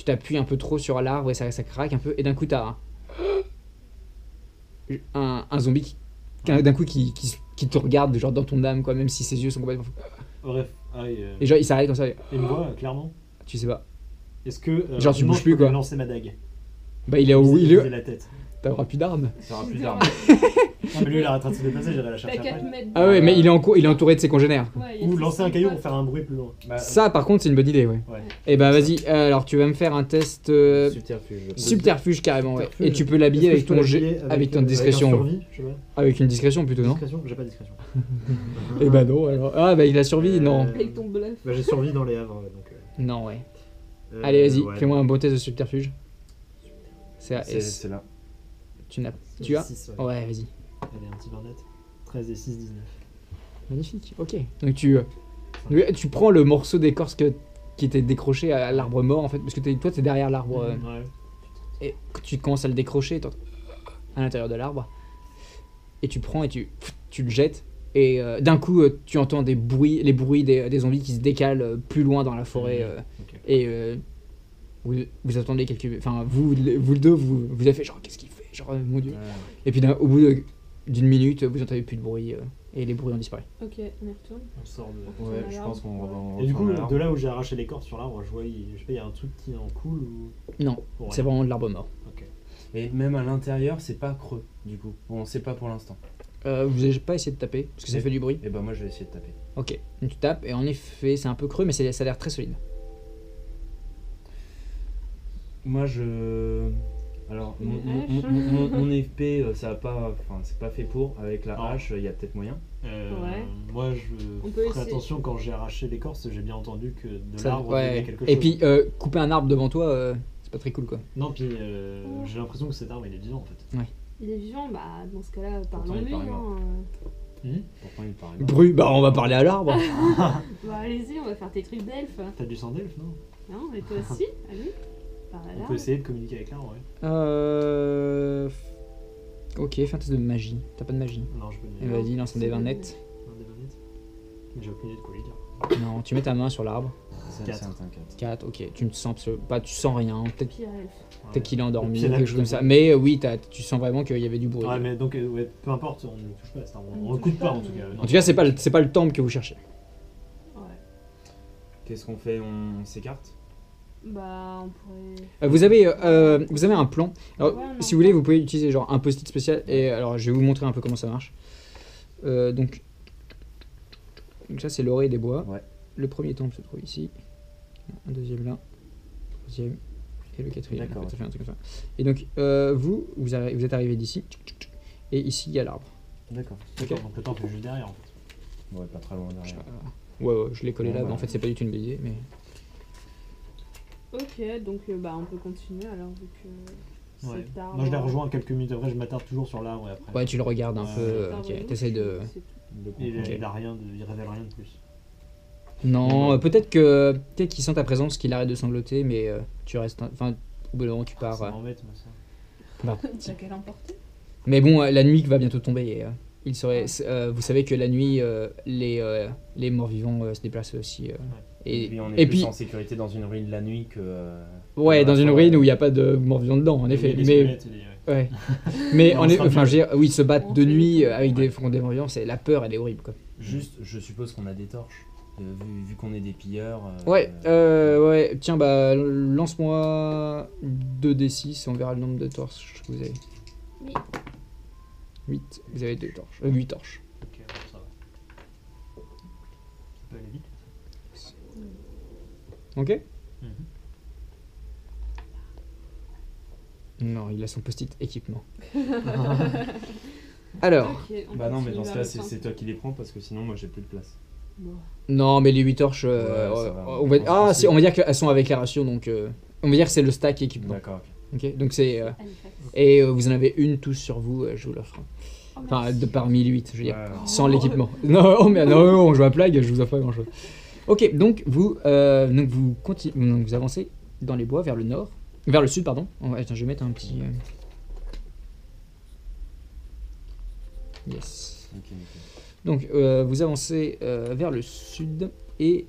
t'appuies un peu trop sur l'arbre et ça craque un peu. Et d'un coup, t'as un zombie d'un coup qui te regarde genre dans ton âme, quoi, même si ses yeux sont complètement fous. Bref, Et genre, il s'arrête comme ça. Et, il me voit clairement. tu sais pas. Est-ce que. Genre, tu rapidement, bouges je plus, peux quoi. lui lancer ma dague. Bah, il est où? Il Viser est... la tête. T'auras plus d'armes. Ça aura plus d'armes. Non, mais lui, il arrêtera de se déplacer, j'irai la T'as chercher 4 après. mètres. Ah ouais, mais il est entouré de ses congénères. Ouais, il y a Ou six lancer un cents caillou potes. pour faire un bruit plus loin. Bah, Ça, par contre, c'est une bonne idée, ouais. Ouais. Et bah, vas-y. Alors, tu vas me faire un test subterfuge. subterfuge carrément, ouais. Subterfuge. Et tu peux l'habiller Est-ce que avec je peux ton l'habiller avec ton un discrétion. survie, je sais pas. Avec une discrétion plutôt, non? Discrétion? J'ai pas de discrétion. Et bah non, alors. Ah bah il a survécu, non. Avec ton bluff. Bah, j'ai survie dans les havres, donc. Non, ouais. Allez, vas-y, ouais. fais-moi un beau test de subterfuge. C'est à S. C'est là. Tu as 6, ouais. Ouais, vas-y. Allez, un petit 20 net. 13 et 6, 19. Magnifique, ok. Donc tu prends le morceau d'écorce qui était décroché à l'arbre mort en fait, parce que toi t'es derrière l'arbre, Ouais. et tu commences à le décrocher à l'intérieur de l'arbre, et tu prends et tu le jettes, et d'un coup tu entends les bruits des zombies qui se décalent plus loin dans la forêt, Ok. et vous attendez enfin vous le deux vous avez fait genre qu'est-ce qu'il fait, genre mon dieu, et puis au bout d'une minute vous entendez plus de bruit, et les bruits ont disparu. Ok, on y retourne. On sort de. Ouais, je pense qu'on Et du coup, retourne à l'arbre. de là où j'ai arraché l'écorce sur l'arbre, je vois, je sais pas, il y a un truc qui en coule ou. Non, Ouais. c'est vraiment de l'arbre mort. Ok. Et même à l'intérieur, c'est pas creux du coup. On sait pas pour l'instant. Vous avez pas essayé de taper parce que ça Oui. fait du bruit. Et bah moi je vais essayer de taper. Ok, donc tu tapes et en effet c'est un peu creux mais ça a l'air très solide. Moi je. Alors Une mon- hache. mon épée, ça a pas. Enfin, c'est pas fait pour. Avec la Non. hache, il y a peut-être moyen. Ouais. Moi, On je peut ferai essayer. attention quand j'ai arraché l'écorce, j'ai bien entendu que de Ça- l'arbre ouais. venait quelque chose. Et puis couper un arbre devant toi, c'est pas très cool quoi. Non, puis j'ai l'impression que cet arbre il est vivant en fait. Il est vivant, bah dans ce cas-là, Pourtant, il parlons-lui. paraît mort. Hein. Pourtant il paraît mort. Bruit, bah on va parler à l'arbre. Bah allez-y, on va faire tes trucs d'elfe. T'as du sang d'elfe, non? Non, mais toi aussi, allez. Par On là. peut essayer de communiquer avec l'arbre, ouais. Ok, fais un test de magie. T'as pas de magie. Non, je peux Et le vas-y, lance un des 20 net. Un des 20 nets. Mais j'ai aucune idée de quoi lui dire. Non, tu mets ta main sur l'arbre. C'est Quatre. un 4. 4, ok, tu ne sens pas, tu sens rien. Peut-être Pire elfe. peut-être qu'il est endormi, Et puis, là, quelque chose comme je- ça. Mais oui, tu sens vraiment qu'il y avait du bruit. Ouais, mais donc, ouais, peu importe, on ne le touche pas, cet arbre. On On le le coupe touche pas pas, en tout mais- cas. En tout cas, c'est pas le temple que vous cherchez. Ouais. Qu'est-ce qu'on fait? On s'écarte? Bah, on pourrait. Vous avez un plan. Alors, Ouais, on a si un vous voulez, plan. vous pouvez utiliser genre un post-it spécial. Et alors, je vais vous montrer un peu comment ça marche. Donc ça, c'est l'oreille des bois. Ouais. Le premier temple se trouve ici. Un deuxième là. troisième et le quatrième. D'accord. En fait, ça fait un truc comme ça. Et donc, vous êtes arrivé d'ici. Et ici, il y a l'arbre. D'accord. D'accord, donc le temple est juste derrière en fait. Ouais, pas très loin derrière. Ouais, je l'ai collé Bon, là, bah. mais en fait, c'est pas du tout une bonne idée. Mais... Ok, donc on peut continuer alors vu que Ouais. cet arbre... Moi je les rejoins quelques minutes après, je m'attarde toujours sur l'arbre et après. Ouais, tu le regardes un Ouais, peu. cet arbre Ok, louche, t'essayes de. c'est tout. Et il, Ok. il révèle rien de plus. Non, peut-être qu'il sent ta présence, qu'il arrête de sangloter, mais tu restes. Enfin, au bout d'un moment, tu pars. Ça m'embête moi ça. Bah. T'as qu'à l'emporter. Mais bon, la nuit va bientôt tomber. Et, il serait, vous savez que la nuit, les morts-vivants se déplacent aussi. Et puis on est et plus puis en sécurité dans une ruine la nuit que. ouais, dans une forêt. ruine où il n'y a pas de morts-vivants dedans, en effet. Les Mais, squelettes, ouais. ouais. Mais On en effet, sera enfin, mieux. je veux dire, oui, se battre On de fait nuit des trucs, avec ouais. des morts-vivants, c'est la peur, elle est horrible, quoi. Juste, je suppose qu'on a des torches. Vu qu'on est des pilleurs. Ouais, ouais. Tiens, bah, lance-moi 2d6 et on verra le nombre de torches que vous avez. Oui. 8, vous avez 2 torches. 8 torches. Ok, bon, ça va. Ça peut aller vite. Ok. Mhm. Non, il a son post-it équipement. Alors, Ok, on Bah non, mais continue dans ce vers cas, le c'est centre. toi qui les prends parce que sinon, moi j'ai plus de place. Bon. non, mais les 8 torches, Ouais, ça va. on va, Je pense ah, que si, c'est- on va dire qu'elles sont avec éclairation, donc on va dire que c'est le stack équipement. D'accord, ok. Ok, donc c'est Halifax. et vous en avez une tous sur vous, je vous l'offre. Oh, Enfin, merci. de parmi les 8, je veux dire. Ouais, Sans l'équipement. Non, oh, mais non, on joue à Plague, je vous offre pas grand chose. Ok, donc vous vous avancez dans les bois vers le nord, vers le sud, pardon. Oh, attends, je vais mettre un petit. Yes. ok, nickel. Donc vous avancez vers le sud et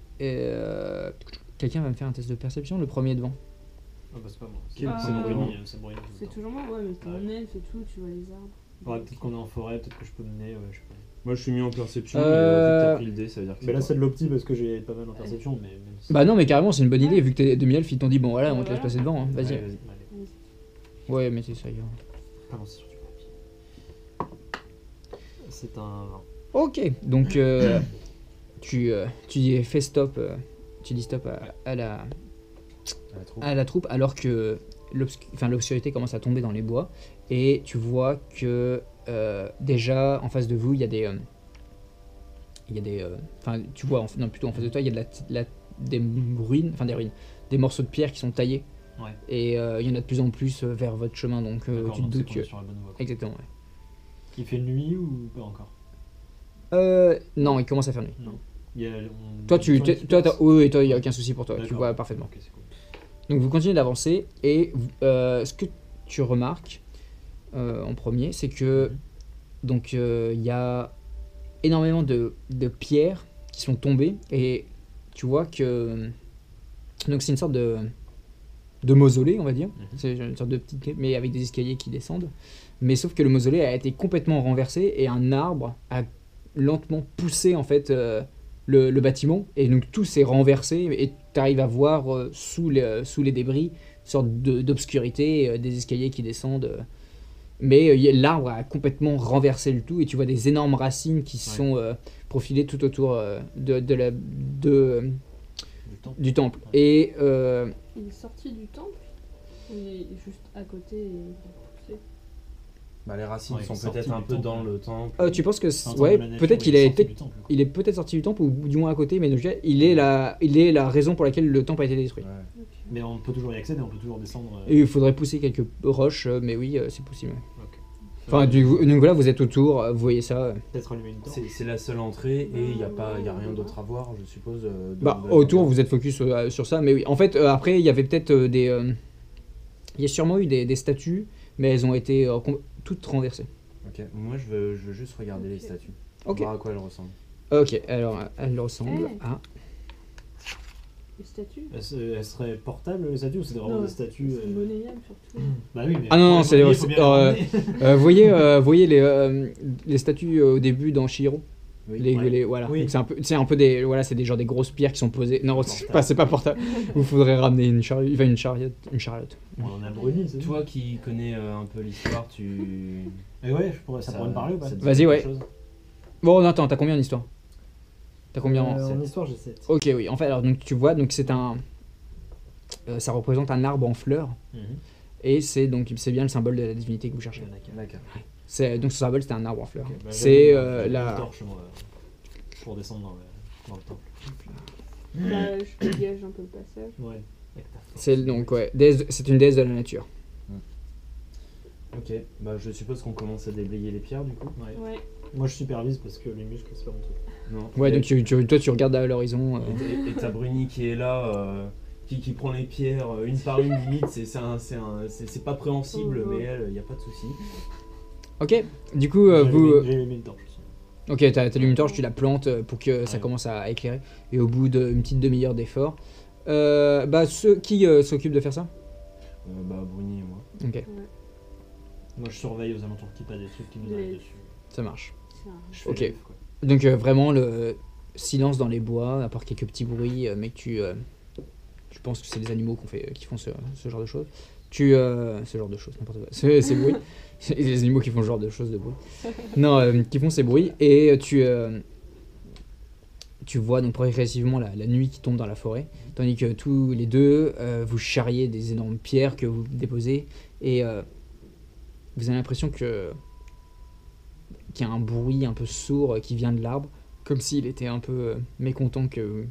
quelqu'un va me faire un test de perception, le premier devant. Ah bah c'est pas moi. Quel C'est point Bruni, c'est Bruni tout le C'est temps. toujours moi, ouais, mais t'es Ouais. mon elfe et tout, tu vois les arbres. Ouais, peut-être qu'on est en forêt, peut-être que je peux mener, ouais, je sais pas. Moi je suis mis en perception, Euh, mais vu que t'as pris le dé, ça veut dire que Mais là toi. c'est de l'opti parce que j'ai pas mal en perception, mais même si... Bah non, mais carrément, c'est une bonne idée, Ouais. vu que t'es demi-elfe, ils t'ont dit bon voilà, on te Voilà. laisse passer devant, hein, vas-y. Ouais, Allez. Ouais, mais c'est ça. y est. Ah non, c'est sur du papier. C'est un... Ok, donc tu fais stop, tu dis stop à la troupe alors que l'obscurité commence à tomber dans les bois et tu vois que déjà en face de vous il y a des enfin tu vois non plutôt en face de toi il y a des ruines, des morceaux de pierre qui sont taillés Ouais. et il y en a de plus en plus vers votre chemin donc D'accord, tu te donc c'est doutes qu'on que est sur la bonne voie. exactement ouais. Il fait nuit ou pas encore? Non il commence à faire nuit. Non. Il y a, Toi oui, toi il y a aucun souci pour toi, tu D'accord. vois parfaitement. Ok, c'est cool. Donc vous continuez d'avancer et ce que tu remarques en premier, c'est que donc il y a énormément de pierres qui sont tombées et tu vois que donc c'est une sorte de mausolée on va dire. C'est une sorte de petite clé, mais avec des escaliers qui descendent. Mais sauf que le mausolée a été complètement renversé et un arbre a lentement poussé en fait le bâtiment et donc tout s'est renversé et tu arrives à voir sous les débris une sorte d'obscurité, des escaliers qui descendent. Mais l'arbre a complètement renversé le tout et tu vois des énormes racines qui sont profilées tout autour du temple. Ouais. Et Il est sorti du temple ou il est juste à côté et il a poussé? Bah, les racines Ouais, sont sorti peut-être du un peu temple. dans le temple. tu penses que C'est un temple ouais, de la nature, peut-être qu'il il est a sorti été du temple, quoi. il est peut-être sorti du temple ou du moins à côté, mais en tout cas, il est la raison pour laquelle le temple a été détruit. Ouais. Ok. Mais on peut toujours y accéder, on peut toujours descendre. Et il faudrait pousser quelques roches, mais oui, c'est possible. Ok. Enfin, donc voilà, vous êtes autour, vous voyez ça. Peut-être allumer une torche. C'est la seule entrée et il n'y a rien d'autre à voir, je suppose. Bah, autour, vous êtes focus sur ça, mais oui. En fait, après, il y avait peut-être il y a sûrement eu des statues, mais elles ont été toutes renversées. Ok, moi je veux juste regarder les Ok. statues. Ok. Voir à quoi elles ressemblent. Ok, alors, elles ressemblent Hey. à... Les statues? Elle serait portable les statues ou c'est vraiment Non, des statues C'est monnayable surtout. Bah oui, mais. Ah non, non, c'est faut bien les ramener. vous voyez les statues au début dans Shihiro. Oui. Ouais. Voilà. Oui. Donc c'est un peu des voilà, c'est des genre des grosses pierres qui sont posées. Non, c'est pas portable. Vous faudrait ramener une chariote. On a Bruni, c'est Toi qui connais un peu l'histoire, tu. Et ouais, ça pourrait me parler ou pas? ça te dit Vas-y, quelque ouais. chose Bon, attends, t'as combien en histoire? T'as combien en... En histoire, j'ai 7. Ok, oui. En fait, alors donc tu vois, donc c'est un ça représente un arbre en fleurs. Mhm. Et c'est bien le symbole de la divinité que vous cherchez. D'accord. Donc ce symbole, c'était un arbre en fleurs. Ok, bah, C'est j'avais une la... torche moi, pour descendre dans le temple. Bah, je dégage un peu le passage. Ouais. Avec ta force. C'est une déesse de la nature. Ok, bah je suppose qu'on commence à déblayer les pierres du coup. Ouais. Ouais. Moi je supervise parce que les muscles c'est pas mon truc. Non. Ouais, Et- donc toi tu regardes à l'horizon. Et t'as Bruni qui est là, qui prend les pierres une par une limite, c'est pas préhensible, Oh, oh. mais elle, y a pas de souci. Ok, du coup, J'ai allumé une torche aussi. Ok, t'allumes une torche, tu la plantes pour que ça Ouais. commence à éclairer. Et au bout d'une petite demi-heure d'effort, ceux qui s'occupent de faire ça. Bah Bruni et moi. Ok, Moi je surveille aux alentours qu'il n'y ait pas des trucs qui nous arrivent dessus. ça marche. C'est un- Je fais Ok. l'elfe, quoi. Donc vraiment le silence dans les bois, à part quelques petits bruits, mais que tu penses que c'est les animaux qui font ce genre de choses. Ce genre de choses, n'importe quoi. Ces bruits. C'est les animaux qui font ce genre de choses de bruit. Non, qui font ces bruits. Et tu vois donc progressivement la nuit qui tombe dans la forêt, tandis que tous les deux, vous charriez des énormes pierres que vous déposez, et vous avez l'impression qu'il y a un bruit un peu sourd qui vient de l'arbre, comme s'il était un peu mécontent que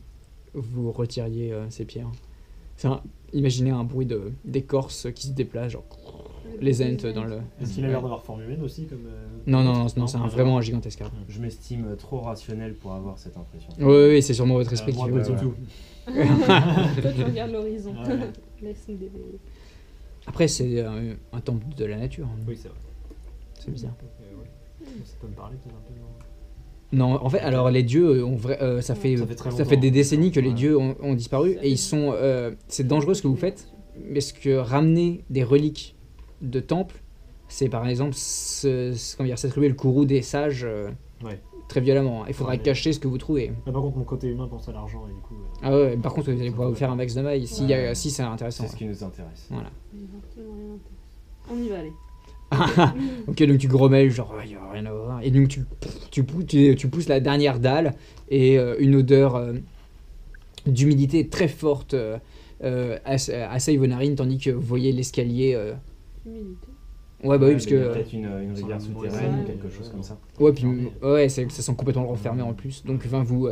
vous retiriez ces pierres. Imaginez un bruit d'écorce qui se déplace, genre les ents dans le... Est-ce qu'il a l'air d'avoir forme humaine aussi comme Non, c'est vraiment un gigantesque arbre. Je m'estime trop rationnel pour avoir cette impression. Oui, c'est sûrement votre esprit qui moi, fait pas ça. du tout. Toi, tu regardes l'horizon. Ouais. Laisse-nous déveiller. Après, c'est un temple de la nature, hein. Oui, c'est vrai. C'est bizarre. Ouais. Ça peut me parler peut-être un peu, non? Non, en fait, alors les dieux, ça fait très des longtemps. décennies que les Ouais. dieux ont disparu, et ils sont... c'est dangereux ce que vous faites, mais ce que ramener des reliques de temples, c'est par exemple s'attribuer le courroux des sages Ouais. très violemment. Il faudra Ouais, mais- cacher ce que vous trouvez. Là, par contre, mon côté humain pense à l'argent et du coup. Ah ouais, par contre, vous allez pouvoir vous faire un max de mailles si c'est intéressant. C'est ce qui nous intéresse. Voilà. Exactement rien d'intéressant. On y va aller. Ok, donc tu grommelles, genre, il n'y a rien à voir. Et donc tu pousses la dernière dalle, et une odeur d'humidité très forte assaille vos narines, tandis que vous voyez l'escalier. Humilité. Ouais, bah oui, parce mais il y a que. peut-être une Sans rivière la souterraine ouais, ou quelque chose comme ça. Ouais, puis ouais, ça sent complètement le renfermé en plus. Donc, enfin, vous.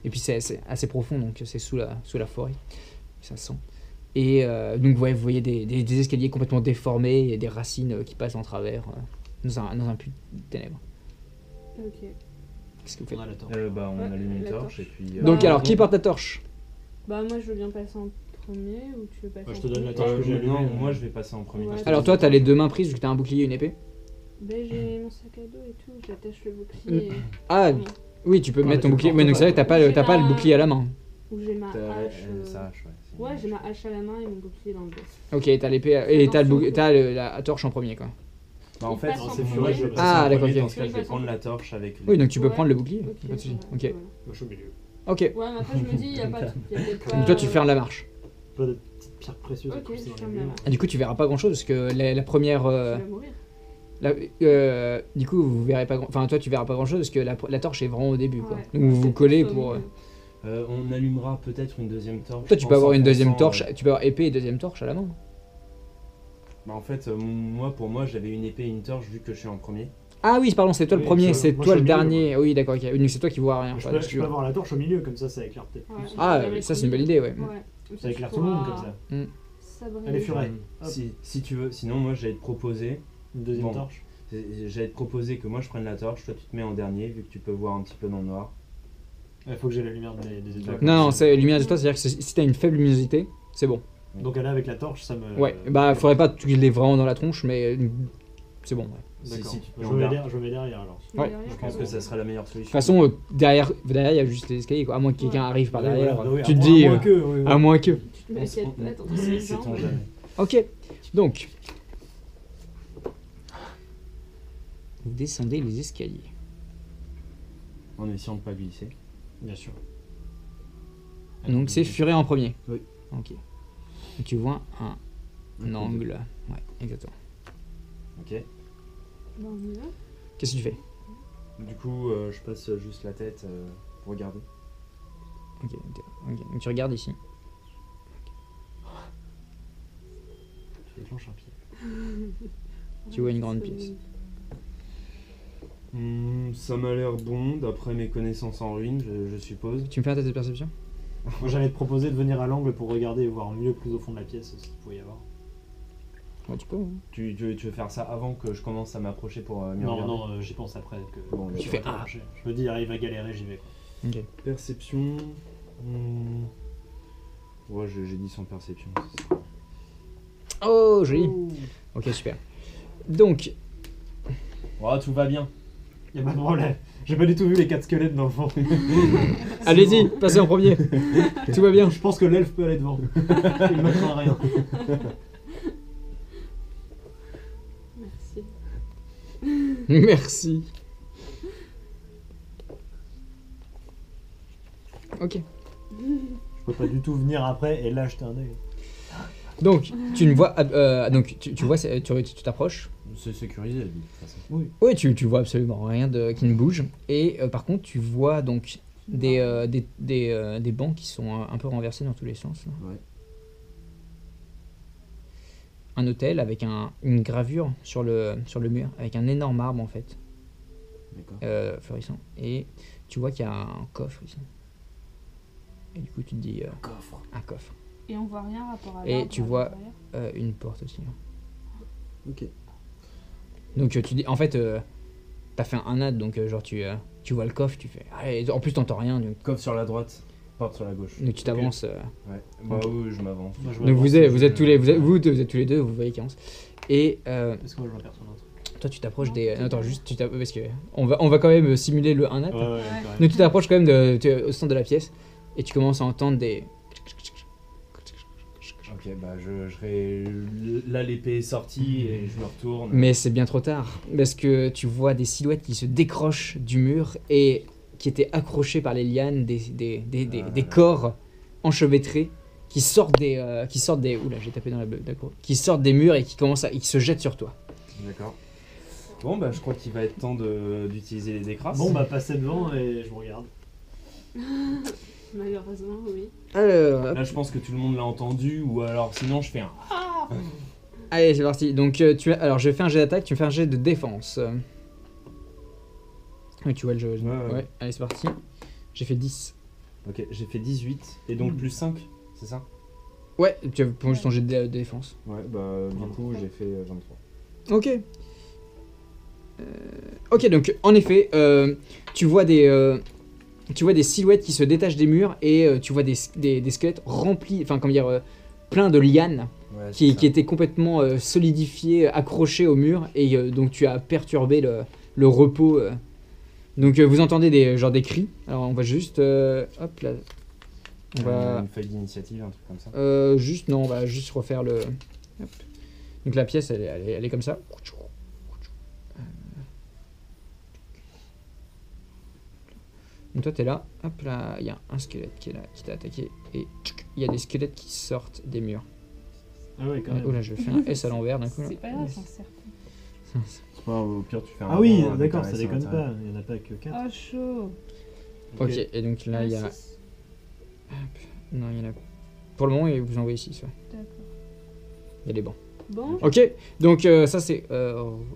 Et puis c'est assez profond, donc c'est sous la forêt. Ça sent. Et donc, ouais, vous voyez des escaliers complètement déformés et des racines qui passent en travers dans un puits de ténèbres. Ok. Qu'est-ce que vous faites? On a la torche. Bah, on Ouais, allume une la torche torche. et puis. Donc, Bah, alors, qui porte la torche? Bah, moi, je veux bien passer en premier ou tu veux passer Bah, je en te donne la premier torche que j'ai non, allumée, moi je vais passer en premier. Ouais. Alors, toi, t'as les deux mains prises vu que t'as un bouclier et une épée. Ben, j'ai mon sac à dos et tout, j'attache le bouclier. Ah, Bon. oui, tu peux Ah, mettre mais ton tu bouclier. le Ouais, donc portes c'est vrai que t'as pas le J'ai bouclier à la main. Ou j'ai ma T'as hache. sa hache, ouais. c'est Ouais, une j'ai hache. ma hache à la main et mon bouclier dans le dos. Ok, t'as l'épée et Attention, faut- t'as la torche en premier, quoi. Bah, en Il fait, passe en c'est premier. moi je vais passer Ah, en d'accord, premier. ok. Dans ce cas, je vais Il passe en prendre la premier. torche avec Oui, donc tu peux Ouais. prendre le bouclier. Ok, Pas de soucis. voilà, Ok. voilà. Moi, je suis au milieu. Ok. Ouais, mais après, je me dis, il y a pas de. y a peut-être pas- Donc toi, tu fermes la marche. Pas de petites pierres précieuses à Ok, pousser je dans ferme les la murs. main. Et du coup, tu verras pas grand chose parce que la première. Tu vas mourir. Du coup, vous verrez pas. Enfin, toi, tu verras pas grand chose parce que la torche est vraiment au début, quoi. Ouais. Donc vous vous Peut-être collez plus au pour. milieu. On allumera peut-être une deuxième torche. Toi, tu je peux pense, avoir en une deuxième fonçant, torche. Tu peux avoir épée et deuxième torche à la main. Bah, en fait, pour moi, j'avais une épée et une torche vu que je suis en premier. Ah oui, pardon, c'est toi le Oui, premier, moi, c'est je toi suis le au milieu, dernier. Oui, d'accord, ok. Donc c'est toi qui vois rien. Je quoi, peux, donc je peux avoir la torche au milieu, comme ça éclaire peut-être Ouais. plus. Ah, J'avais ça le c'est une bonne premier. idée, ouais. Ouais. Comme Ça éclaire tu tout le monde pourras comme ça. sabrer Allez, les furet. gens. Hop. Si tu veux, sinon moi j'allais te proposer. Une deuxième Bon. torche. J'allais te proposer que moi je prenne la torche, toi tu te mets en dernier vu que tu peux voir un petit peu dans le noir. Il faut que j'ai la lumière des étoiles. Non, c'est lumière de toi, c'est-à-dire que si t'as une faible luminosité, c'est bon. Donc là avec la torche, ça me. Ouais, bah faudrait pas que tu l'aies vraiment dans la tronche, mais c'est bon. Ouais. D'accord. Si tu te Je mets en me mets derrière. derrière alors. Tu mets Ouais, derrière, Je pense c'est que bon. ça serait la meilleure De solution. toute façon, derrière il y a juste les escaliers, quoi. À moins que quelqu'un Ouais. arrive par Oui, derrière, voilà, oui, tu à te moins- dis, à moins que, oui, oui. à moins que. Tu te mets à quatre pattes entre les Sait-on jambes. jamais. Ok, donc. Vous descendez les escaliers. En essayant de pas glisser. Bien sûr. Donc c'est Furet en premier. Oui. Ok. Et tu vois un angle. Ouais, exactement. Ok. Bon, on y va. Qu'est-ce que tu fais? Du coup, je passe juste la tête pour regarder. Ok, donc tu regardes ici. déclenche un pied. Tu vois une grande pièce. Ça m'a l'air bon, d'après mes connaissances en ruine, je suppose. Tu me fais un test de perception? Moi j'allais te proposer de venir à l'angle pour regarder et voir mieux plus au fond de la pièce ce qu'il pouvait y avoir. Ouais, tu peux. Hein. Tu veux faire ça avant que je commence à m'approcher pour mieux regarder? Non, j'y pense après. Que Bon, je tu fais vais t'approcher. Je me dis, il va galérer, j'y vais. Quoi. Ok. Perception... Ouais, j'ai dit sans perception. c'est ça. Oh, joli. Ok, super. Donc, Oh, tout va bien. Y'a pas de problème. J'ai pas du tout vu les 4 squelettes dans le fond. allez-y, passez en premier. Tout va bien. Je pense que l'elfe peut aller devant. Il me craint rien. Merci. Merci. Ok. Je peux pas du tout venir après et là jeter un œil. Donc, tu ne vois, donc tu vois, tu t'approches. C'est sécurisé, de toute façon. Oui, tu vois absolument rien qui ne bouge. Et par contre, tu vois donc des bancs qui sont un peu renversés dans tous les sens. Là. Ouais. Un hôtel avec une gravure sur le mur, avec un énorme arbre en fait, florissant. Et tu vois qu'il y a un coffre ici. Et du coup, tu te dis... Coffre. Un coffre. Et on voit rien rapport à Et l'arbre tu à vois l'intérieur. une porte aussi. Ok. Donc tu dis... En fait, t'as fait un ad, donc genre tu vois le coffre, tu fais... Allez, en plus, t'entends rien, donc Coffre sur la droite, porte sur la gauche. tu t'avances... Ouais. Bah oui, je m'avance. Moi, je Donc m'avance, vous êtes tous les deux, vous voyez qui avance. Et Est-ce que moi je m'aperçois d'un truc? toi tu t'approches des... Attends, juste parce que on va quand même simuler le 1 Ouais, at. quand même. Donc tu t'approches quand même au centre de la pièce et tu commences à entendre des... Ok, bah là l'épée est sortie et je me retourne. Mais c'est bien trop tard, parce que tu vois des silhouettes qui se décrochent du mur et qui étaient accrochées par les lianes, des corps enchevêtrés qui sortent des... Oula, j'ai tapé dans la d'accord. Qui sortent des murs et qui se jettent sur toi. D'accord. Bon, bah je crois qu'il va être temps d'utiliser les décrasses. Bon, bah passez devant et je vous regarde. Malheureusement, oui. Alors, Là, je pense que tout le monde l'a entendu, ou alors sinon je fais un. allez, c'est parti. Donc, alors, je fais un jet d'attaque, tu me fais un jet de défense. Oui, tu vois le jeu. Ouais. Allez, c'est parti. J'ai fait 10. Ok, j'ai fait 18, et donc plus 5, c'est ça? Ouais, tu as pour juste ton jet de défense. Ouais, bah du coup j'ai fait 23. Ok. Ok, donc, en effet, tu vois des silhouettes qui se détachent des murs et tu vois des squelettes remplis, enfin, comment dire, plein de lianes Ouais, qui étaient complètement solidifiés, accrochés au mur, et donc tu as perturbé le repos. Donc vous entendez des cris. Alors on va juste... hop là. On va... Une feuille d'initiative, un truc comme ça. Non, on va juste refaire le... Hop. Donc la pièce, elle est comme ça. Donc toi t'es là, hop là, il y a un squelette qui est là, qui t'a attaqué, et il y a des squelettes qui sortent des murs. Ah ouais, quand même. Oh là, je fais un S à l'envers d'un coup. là. C'est pas grave, s'en sert. C'est pas grave, au pire tu fais un. Ah oui, rond, d'accord, un ça carré déconne sur l'intérieur. pas. Il y en a pas que 4. Oh, chaud. Ok, et donc là il y a... Non, il y en a... Pour le moment, vous en voyez 6, ouais. D'accord. Il y a les bancs. Bon, Ok, donc ça c'est...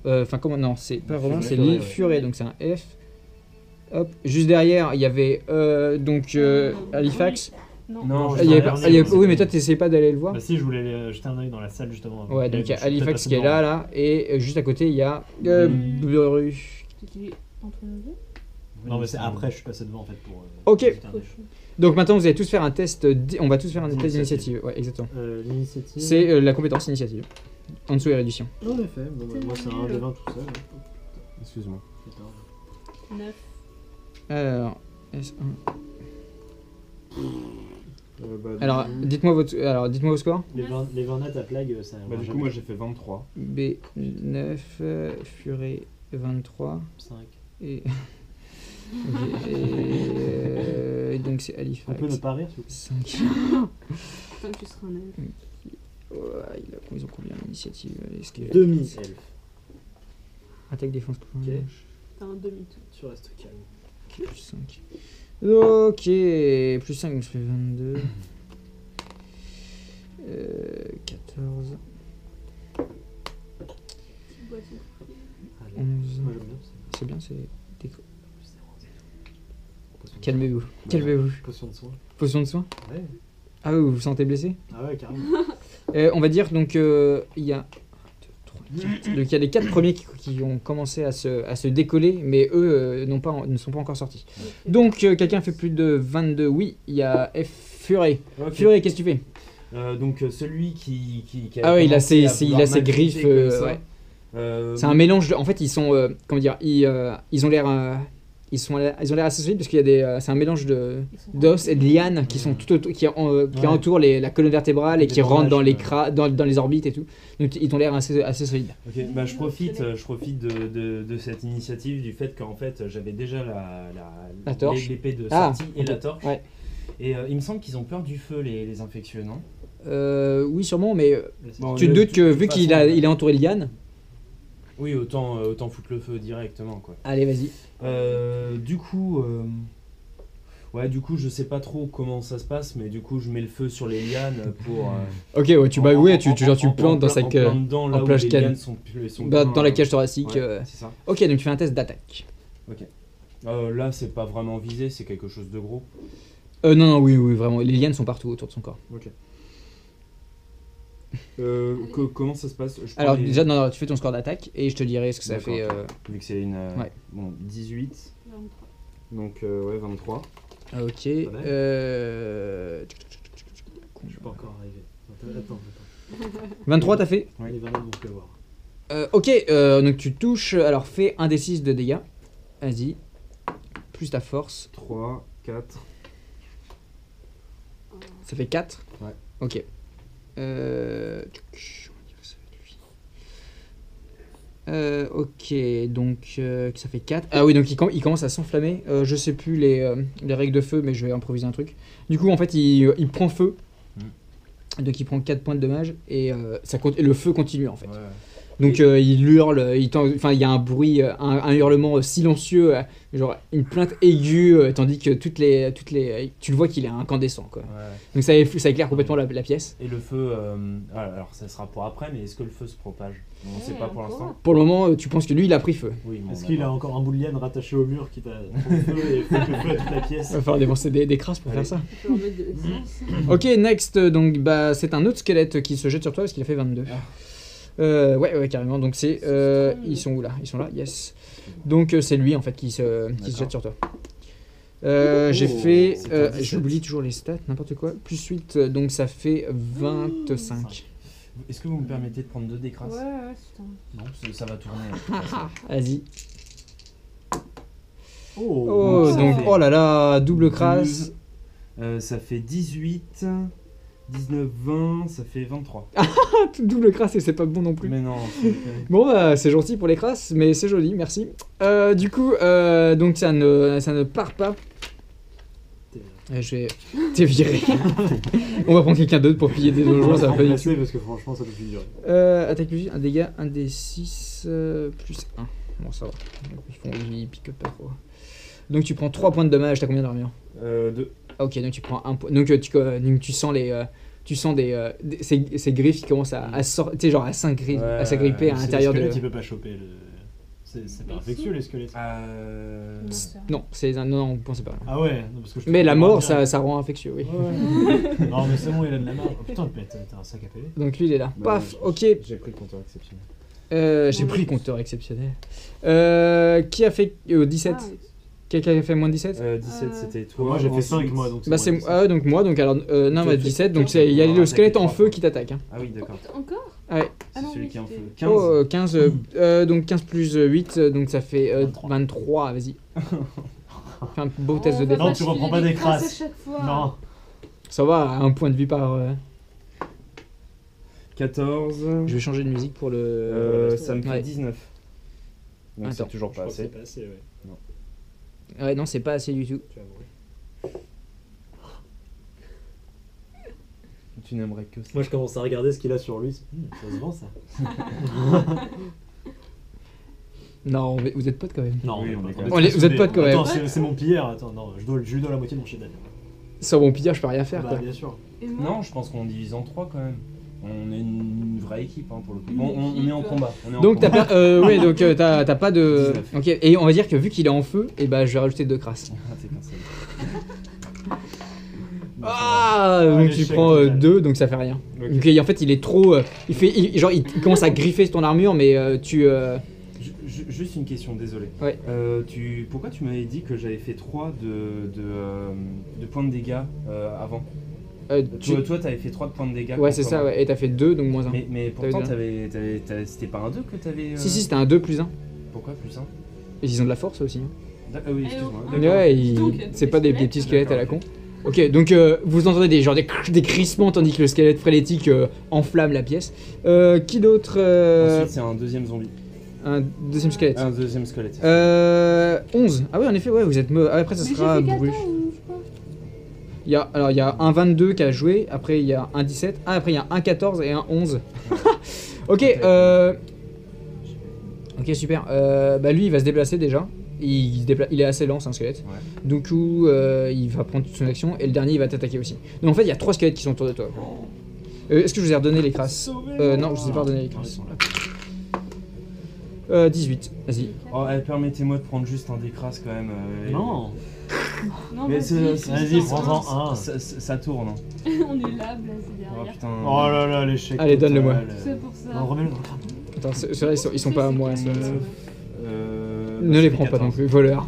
Enfin, comment... Non, c'est pas Romain, c'est Furet, l'île ouais. Furet, donc c'est un F. Hop, juste derrière, il y avait Halifax. non. Non, Il y avait je pas- suis il y avait- dernier, oui, c'est mais toi, bon. t'essayais pas d'aller le voir. Bah si, je voulais jeter un œil dans la salle justement. avant. Ouais, donc il y a Je suis peut-être Halifax passé qui est devant. là, et juste à côté, il y a Oui. Bru. C'était entre nous deux. Non, mais c'est après, je suis passé devant en fait pour. Ok. jeter un Trop œil. chaud. Donc maintenant, vous allez tous faire un test... On va tous faire un test D'initiative. d'initiative. Ouais, exactement. L'initiative. C'est la compétence initiative. En dessous, érudition. En effet, bon, bah, moi c'est un nul. des 20 tout seul. Excuse-moi. Putain. 9. Alors, S1. Bah, Alors, dites-moi vos scores. Les 20 nats à plague, ça. Bah, du coup, moi j'ai fait 23. B9, Furet 23. 5. Et... donc c'est On Halifax. peut ne pas rire, s'il vous plaît. 5. Putain, tu seras un elfe. Ils ont combien l'initiative? Demi-elfe. Attaque, défense, Ok. T'as un demi-tour. Tu restes calme. Plus 5. Ok, plus 5, donc je fais 22. 14. c'est bien, c'est... Calmez-vous, calmez-vous. Potion de soin. Potion de soin. Ouais. Ah oui, vous vous sentez blessé? Ah ouais, carrément. On va dire donc il y a 2, 3, 4. Donc il y a les 4 premiers qui ont commencé à se décoller, mais eux ne sont pas encore sortis. Ok. Donc quelqu'un fait plus de 22. Oui, il y a F Furet. Ok. Furet, qu'est-ce que tu fais? Donc celui qui Ah ouais, il a commencé ses vouloir griffes. m'attaquer comme ça, Ouais. C'est un mélange de. En fait, ils sont comment dire, ils ont l'air ils ont l'air assez solides parce qu'il y a des c'est un mélange Ils sont d'os et de lianes qui sont tout autour, qui entourent la colonne vertébrale et Des qui rentrent dans les bandages, dans les orbites et tout. Donc ils ont l'air assez solides. Ok, bah, je profite de cette initiative du fait qu'en fait j'avais déjà La torche. l'épée de Ah, sortie et ok. la torche. Ouais. Et il me semble qu'ils ont peur du feu, les infectieux, non? Oui, sûrement, mais Bon, tu te doutes que vu qu'il est entouré de lianes. Oui, autant foutre le feu directement, quoi. Allez, vas-y. Du coup, je sais pas trop comment ça se passe, mais du coup, je mets le feu sur les lianes pour. Ok, ouais, tu plantes dans sa en plein dedans, là en où plage les calme. lianes sont dans la cage thoracique. Ouais, c'est ça. Ok, donc tu fais un test d'attaque. Là, c'est pas vraiment visé, c'est quelque chose de gros. Non, oui, vraiment. Les lianes sont partout autour de son corps. Ok. Comment ça se passe? Je prends Alors, les- déjà, non, tu fais ton score d'attaque et je te dirai ce que ça D'accord. fait. Vu que c'est une. Ouais. Bon, 18, 23. donc 23. Ok. Pas mal. Je suis pas encore arrivé. Attends. 23, t'as fait? Ouais. Les 20 vont pleuvoir. Ok, donc tu touches. Alors, fais un des 6 de dégâts. Vas-y. Plus ta force. 3, 4. Ça fait 4. Ouais. Ok. Ok, donc ça fait 4. Ah oui, donc il commence à s'enflammer. Je sais plus les règles de feu, mais je vais improviser un truc. Du coup, en fait, il prend feu. Donc il prend 4 points de dommage et le feu continue en fait. Ouais. Donc il hurle, il y a un bruit, un hurlement silencieux, genre une plainte aiguë, tandis que tu le vois qu'il est incandescent quoi. Ouais. Donc ça éclaire complètement la pièce. Et le feu, alors ça sera pour après, mais est-ce que le feu se propage? On ne sait pas pour l'instant. Pour le moment, tu penses que lui il a pris feu. Oui, bon, Est-ce qu'il a encore un bout de liane rattaché au mur qui va au feu et fout le feu à toute la pièce? Il va falloir dépenser des crasses pour Allez. faire ça. Tu peux en mettre de l'essence. Ok, next, donc bah c'est un autre squelette qui se jette sur toi parce qu'il a fait 22. Ouais, carrément. Donc c'est ils sont où là? Ils sont là, yes. Donc c'est lui en fait qui se jette sur toi. J'ai fait, c'est un 17. j'oublie toujours les stats, n'importe quoi. Plus 8, donc ça fait 25. Est-ce que vous me permettez de prendre 2 dés crasses? Ouais, c'est un. Non, ça va tourner. de toute façon. Vas-y. Oh, Oh, donc fait oh là là, double crasse. 12, ça fait 18, 19, 20, ça fait 23. Double crasse et c'est pas bon non plus. Mais non, c'est- Bon bah c'est gentil pour les crasses, mais c'est joli, merci. Du coup, donc ça ne part pas. Je vais t'es viré. On va prendre quelqu'un d'autre pour piller des donjons, ça va pas du tout. parce que franchement ça peut plus durer. Attaque plus, un dégât, un des 6 plus 1. Bon ça va. Ils piquent pas trop. Donc tu prends 3 points de dommage, t'as combien d'armure? 2. Ok, donc tu prends 1 point. Donc tu sens ces griffes qui commencent à sortir, tu sais, genre à s'agripper à l'intérieur de. Il peut pas choper le. C'est pas infectieux les squelettes. Non, non, vous pensez pas. Ah ouais, non, parce que je Mais la mort, bien. ça rend infectieux, oui. Ouais. Non mais c'est bon, il a de la marge. Oh, putain, t'as un sac à pelle. Donc lui, il est là. Bah, Paf, ok. J'ai pris le compteur exceptionnel. J'ai pris le compteur exceptionnel. Qui a fait 17? Ah, Quelqu'un a fait moins de 17? 17, c'était toi. Moi j'ai fait Ensuite- 5 moi donc Bah c'est donc moi, donc alors non, Tu as bah fait 17, donc quinze, il y a on le va squelette attaquer en trois feu qui t'attaque. Hein. Ah oui, d'accord. Encore? Ouais. Ah non, C'est celui mais qui est en feu. c'était- 15. Oh, 15, donc 15 plus 8, donc ça fait 23, vas-y. Fais un beau test de Oh, on va défense. tu reprends pas filer des crasses. à chaque fois. Non. Ça va, un point de vue par... 14. Je vais changer de musique pour le... Ça me fait Ouais. 19. Donc Attends. c'est toujours pas assez. pas assez, ouais. Ouais, non, c'est pas assez du tout. Tu vas mourir. Tu n'aimerais que ça. Moi je commence à regarder ce qu'il a sur lui. Ça se vend ça. Non, vous êtes potes quand même. Non, Oui, on est quand même- Vous êtes potes quand même. Attends, c'est mon pilleur. Attends, non, je lui dois la moitié de mon chef d'œuvre. Sans mon pillard, je peux rien faire Bah quoi. bien sûr. Et moi, Non, je pense qu'on divise en 3 quand même. On est une vraie équipe hein, pour le coup. Bon, on est en combat. Donc t'as pas, ouais, donc t'as pas de. 19. Ok, et on va dire que vu qu'il est en feu, et bah je vais rajouter 2 crasses. Ah, c'est cancel. Ah, Ah, donc tu l'échec prends total. 2, donc ça fait rien. Ok. Donc en fait il est trop, genre il commence à griffer ton armure, mais Juste une question, désolé. Ouais. Pourquoi tu m'avais dit que j'avais fait 3 de points de dégâts avant Toi, t'avais fait 3 de points de dégâts. Ouais, c'est contre ça, moi. ouais. Et t'as fait 2, donc moins 1. Mais pourtant, T'avais c'était pas un 2 que t'avais. Si, c'était un 2 plus 1. Pourquoi plus 1 Et ils ont de la force aussi. Ah oui, excuse-moi. Ah, D'accord. Ouais, Donc, c'est pas des squelettes. petits squelettes à la D'accord, con. Ok, donc vous entendez des crissements tandis que le squelette frénétique enflamme la pièce. Qui d'autre Ensuite, c'est un deuxième zombie. Un deuxième squelette. Un deuxième squelette. 11. Ah oui, en effet, ouais, vous êtes après, ça Mais sera j'ai fait 14, Bruges. je crois. Il y a un 22 qui a joué, après il y a un 17, après il y a un 14 et un 11. Ok, ok, super. Bah lui, il va se déplacer déjà. Il est assez lent, c'est un squelette. Ouais. Du coup, il va prendre toute son action et le dernier, il va t'attaquer aussi. Donc en fait, il y a 3 squelettes qui sont autour de toi. Est-ce que je vous ai redonné les crasses Non, je vous ai pas redonné les Non, ils crasses. sont là. 18, vas-y. Oh, permettez-moi de prendre juste un décrasse quand même. Non. Non, Mais vas-y, Vas-y, prends-en un. Ça tourne. Hein. On est là, blasé Oh derrière. putain. Oh là là, l'échec. Allez, donne-le-moi. total. C'est pour ça. Non, remets-le dans le crâne. Attends, ceux-là, ils sont pas à moi. ceux-là. Ne ça les fait prends pas 14. non plus, voleur.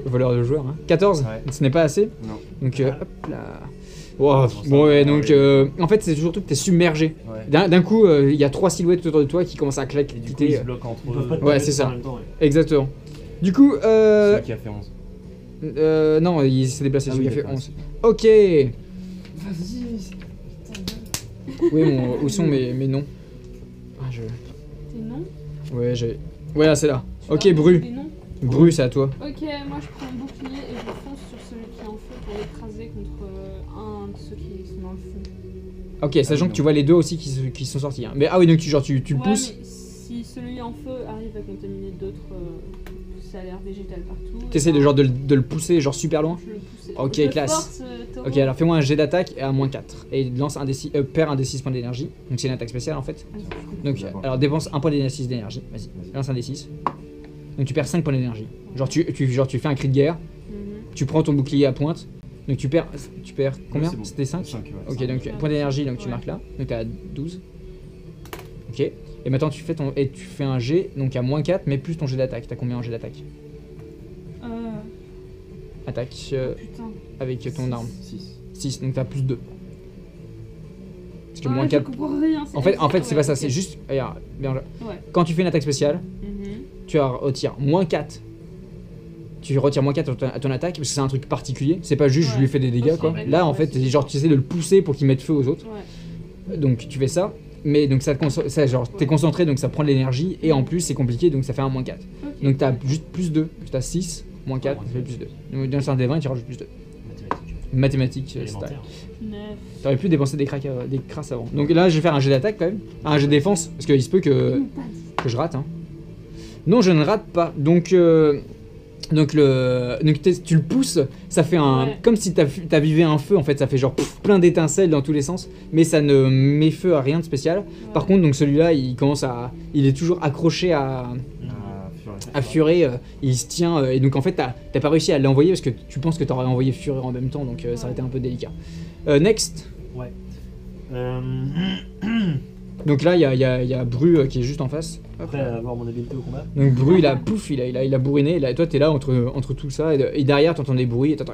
Voleur de joueur, hein. 14 Ouais. Ce n'est pas assez. Non. Donc hop là. Wow, bon ouais, donc en fait c'est surtout que t'es submergé. Ouais. D'un coup, il y a 3 silhouettes autour de toi qui commencent à Et du coup, ils claquer. se bloquent entre Ils peuvent pas eux. te Ouais, taper c'est tous ça. en même temps, ouais. Exactement. Du coup, Celui qui a fait 11. non, il s'est déplacé, Ah celui oui, qui a fait d'accord. 11. Ok. Vas-y. Oui, où sont mes noms? Ah, Tes noms Ouais, j'ai. Ouais, là, c'est là. Tu Ok, vas Bru. tes noms Bru, c'est à toi. Ok, moi je prends un bouclier et je fonce sur celui qui est en feu pour l'écraser contre un de ceux qui sont dans le feu. Ok, sachant oui, que tu non. vois les deux aussi qui sont sortis. Hein. Mais ah oui, donc tu le Ouais, pousses. mais si celui en feu arrive à contaminer d'autres, ça a l'air végétal partout. T'essaies de, et genre, de le pousser genre super loin. Je le pousse. Ok, Je classe. force, Taureau. Ok, alors fais-moi un jet d'attaque à moins 4. Et lance perd un des 6 points d'énergie. Donc c'est une attaque spéciale en fait. Ah, je comprends. Donc, D'accord. alors dépense un point d'énergie. Vas-y, lance un des 6. Donc tu perds 5 points d'énergie. Genre tu fais un cri de guerre, Mhm. tu prends ton bouclier à pointe. Donc tu perds combien? c'est bon. C'était 5? 5, ouais. Ok, cinq. donc Ouais. point d'énergie, donc tu Ouais. marques là. Donc t'es à 12. Ok. Et maintenant tu fais un jet, donc à moins 4, mais plus ton jet d'attaque. T'as combien en jet d'attaque? Attaque Putain. avec ton arme. 6. 6, donc t'as plus 2. Parce que Ah, moins je 4. comprends rien. En fait, c'est pas ça, ok. c'est juste. Regarde, bien joué. Ouais. Quand tu fais une attaque spéciale, Mhm. tu retires moins 4. Tu retires moins 4 à ton attaque parce que c'est un truc particulier. C'est pas juste je Ouais. lui fais des dégâts Ok, quoi. d'accord, Là en ouais, fait, c'est genre ça. tu essaies de le pousser pour qu'il mette feu aux autres. Ouais. Donc tu fais ça. Mais donc ça genre t'es Ouais. concentré donc ça prend de l'énergie et en plus c'est compliqué donc ça fait un moins 4. Ok. Donc t'as juste plus 2. T'as 6, moins 4, ça fait plus 2. Donc dans un des 20 tu rajoutes plus 2. Mathématiques, style. Élémentaire. 9. T'aurais pu dépenser des crasses avant. Donc là je vais faire un jet d'attaque quand même. Un jet de défense parce qu'il se peut que je rate. Hein. Non, je ne rate pas. Donc tu le pousses, ça fait un. Ouais. Comme si t'avivais un feu en fait, ça fait genre plein d'étincelles dans tous les sens, mais ça ne met feu à rien de spécial. Par contre, donc celui-là, il est toujours accroché à Furet, il se tient, et donc en fait, t'as pas réussi à l'envoyer parce que tu penses que t'aurais envoyé Furet en même temps, donc ça aurait été un peu délicat. Next. Ouais. Donc là, il y a Bru qui est juste en face. Hop. Prêt à avoir mon habileté au combat. Donc Bru, il a bourriné, et toi t'es là entre tout ça, et derrière t'entends des bruits, et t'entends.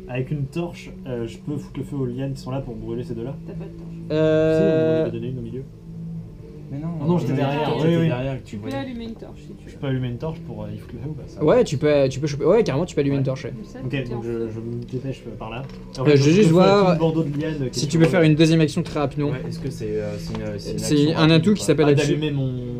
Avec une torche, je peux foutre le feu aux lianes qui sont là pour brûler ces deux-là. T'as pas de torche. Si, on m'en avait donné une au milieu. Mais non, Ah non, j'étais derrière, J'étais oui. derrière que tu Tu peux voyais. allumer une torche si tu Je veux. peux allumer une torche pour y foutre le feu ou pas ça Ouais, tu peux choper. Ouais, carrément, tu peux allumer une Ouais. torche. ouais. Comme ça, Ok, t'es en donc feu. je me dépêche par là. je vais juste voir Un bandeau de lianes qui Si est tu sur peux le- faire une deuxième action très rapidement. Ouais, est-ce que c'est une C'est action un rapide atout ou qui pas s'appelle d'allumer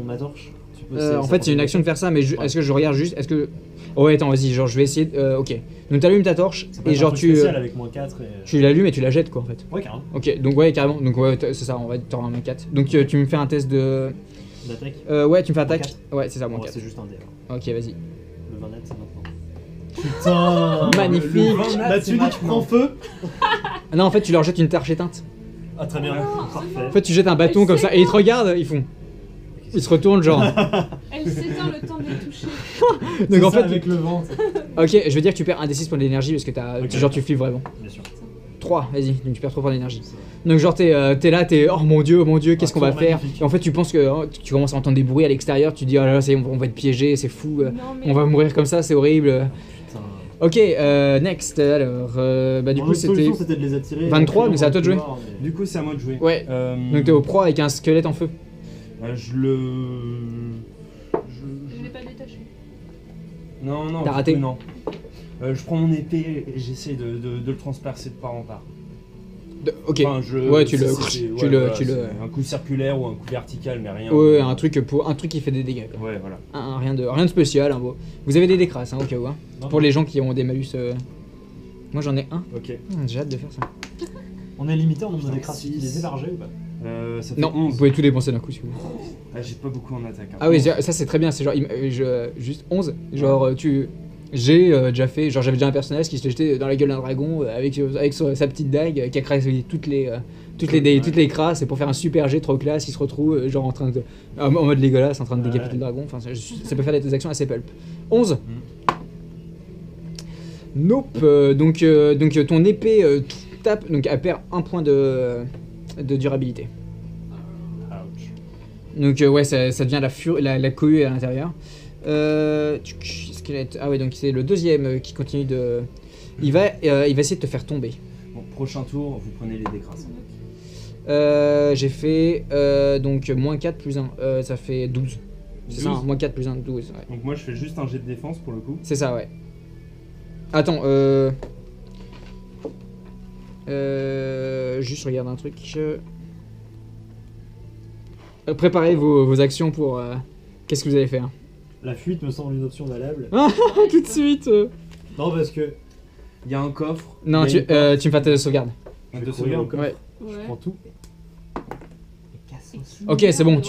ma torche. Tu peux- En fait, c'est une action de faire ça, mais Ouais. est-ce que je regarde juste. Est-ce que. Oh, ouais, attends, vas-y, genre je vais essayer. Ok. Donc t'allumes ta torche, Ça peut et être un genre truc tu. spécial avec moins 4 et... Tu l'allumes et tu la jettes quoi en fait. Ouais, carrément. Ok, donc ouais, carrément. Donc ouais, c'est ça, on va t'auras un moins 4. Donc tu me fais un test de. D'attaque. Ouais, tu me fais attaque. Moins Ouais, c'est ça, moins Bon, 4. c'est juste un dé alors. Ok, vas-y. Le 20 net, c'est maintenant. Putain. Magnifique. Le 20 nat, Bah c'est tu dis tu maintenant. prends feu. Ah non, en fait, tu leur jettes une torche éteinte. Ah très bien, Oh, parfait. En fait, tu jettes un bâton comme ça et ils te regardent, ils font. Ils se retournent, genre. Elle s'éteint le temps de les toucher. Donc en C'est fait, ça, avec le vent. ok, je veux dire que tu perds un des 6 points d'énergie parce que Ok. genre tu flippes vraiment. Bien sûr. 3, vas-y, donc tu perds 3 points d'énergie. Donc genre t'es là, oh mon dieu, qu'est-ce qu'on va tour faire? magnifique. Et en fait tu penses que tu commences à entendre des bruits à l'extérieur, tu dis oh là là, ça y est, on va être piégé, c'est fou, Non, mais on va mourir comme ça, c'est horrible. Putain. Ok, next, alors, bah du Mon coup autre c'était... solution, c'était de les attirer. 23, mais c'est à toi de jouer. Du coup, c'est à moi de jouer. Ouais, donc t'es au pro avec un squelette en feu. Je le. je l'ai pas détaché. Non, non, T'as du raté. coup, non. Je prends mon épée et j'essaie de le transpercer de part en part. Ok, Enfin, ouais, tu le- voilà, tu le- c'est un coup circulaire ou un coup vertical, mais rien. ouais, un truc qui fait des dégâts. Quoi. Ouais, voilà. Rien de spécial, hein, bon. Vous avez des décrasses, hein, au cas où. Hein. Non. Pour les gens qui ont des malus... Moi j'en ai un. Ok. J'ai hâte de faire ça. On est limité en nombre de Putain, décrasses six. utilisées par jet ou pas? Ça fait Non, 11. vous pouvez tout dépenser d'un coup si vous voulez. Ah, j'ai pas beaucoup en attaque. Hein. Ah oui, ça c'est très bien, c'est genre juste 11. Genre j'ai déjà fait, genre j'avais déjà un personnage qui se jetait dans la gueule d'un dragon avec sa petite dague qui a crassé toutes les crasses et pour faire un super jet trop classe, il se retrouve genre en train de en mode Legolas en train de décapiter Ouais. le dragon. Enfin ça peut faire des actions assez pulp. 11. Nope. Donc ton épée tape, donc elle perd un point de durabilité. Ouch. Donc ouais, ça devient la cohue à l'intérieur. Squelette. Ah ouais, donc c'est le deuxième qui continue de... Il va essayer de te faire tomber. Bon, prochain tour, vous prenez les décrasses. J'ai fait donc moins 4 plus 1, ça fait 12. C'est ça, 12. hein, moins 4 plus 1, 12. Ouais. Donc moi, je fais juste un jet de défense pour le coup. C'est ça, ouais. Attends, juste je regarde un truc. Préparez vos actions pour... Qu'est-ce que vous allez faire? La fuite me semble une option valable. Tout de suite Non, parce que Il y a un coffre. Non, il y a tu une me fais ta sauvegarde. je porte. vais De courir secondes. encore. Ouais. Je Ouais. prends tout. Ok, c'est bon, ok,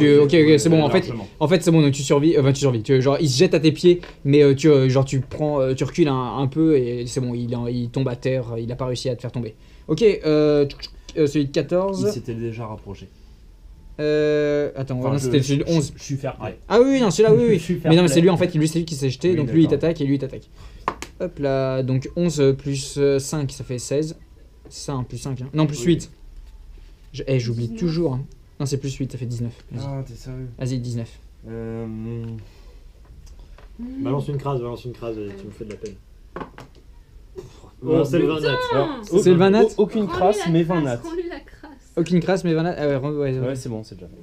c'est bon. En fait, Largement. c'est bon. Donc tu survis. Tu survis. Genre, il se jette à tes pieds, mais tu recules un peu et c'est bon. Il tombe à terre. Il a pas réussi à te faire tomber. Ok, celui de Il 14. s'était déjà rapproché. Attends, Enfin, non, c'était celui de 11. Je suis fair play. Ah oui, non, celui-là, oui, Je oui. suis fair Mais non, mais play. c'est lui en fait. C'est lui qui s'est jeté. Oui, donc lui, il d'accord. t'attaque et lui, il t'attaque. Hop là. Donc 11 plus 5, ça fait 16. C'est ça, hein, plus 5. Hein. Non, plus Oui. 8. J'oublie 19. toujours. Hein. Non, c'est plus 8, ça fait 19. Vas-y, Ah, t'es sérieux? Vas-y 19. Balance une crase, tu me fais de la peine. Ouais, Bon, c'est le mais- 20 nat. C'est le 20 nat. Aucune crasse, mais 20 nat. Rends-lui la crasse. Aucune crasse, mais 20 nat. Ah ouais, ouais. Ouais, c'est bon, c'est déjà fait.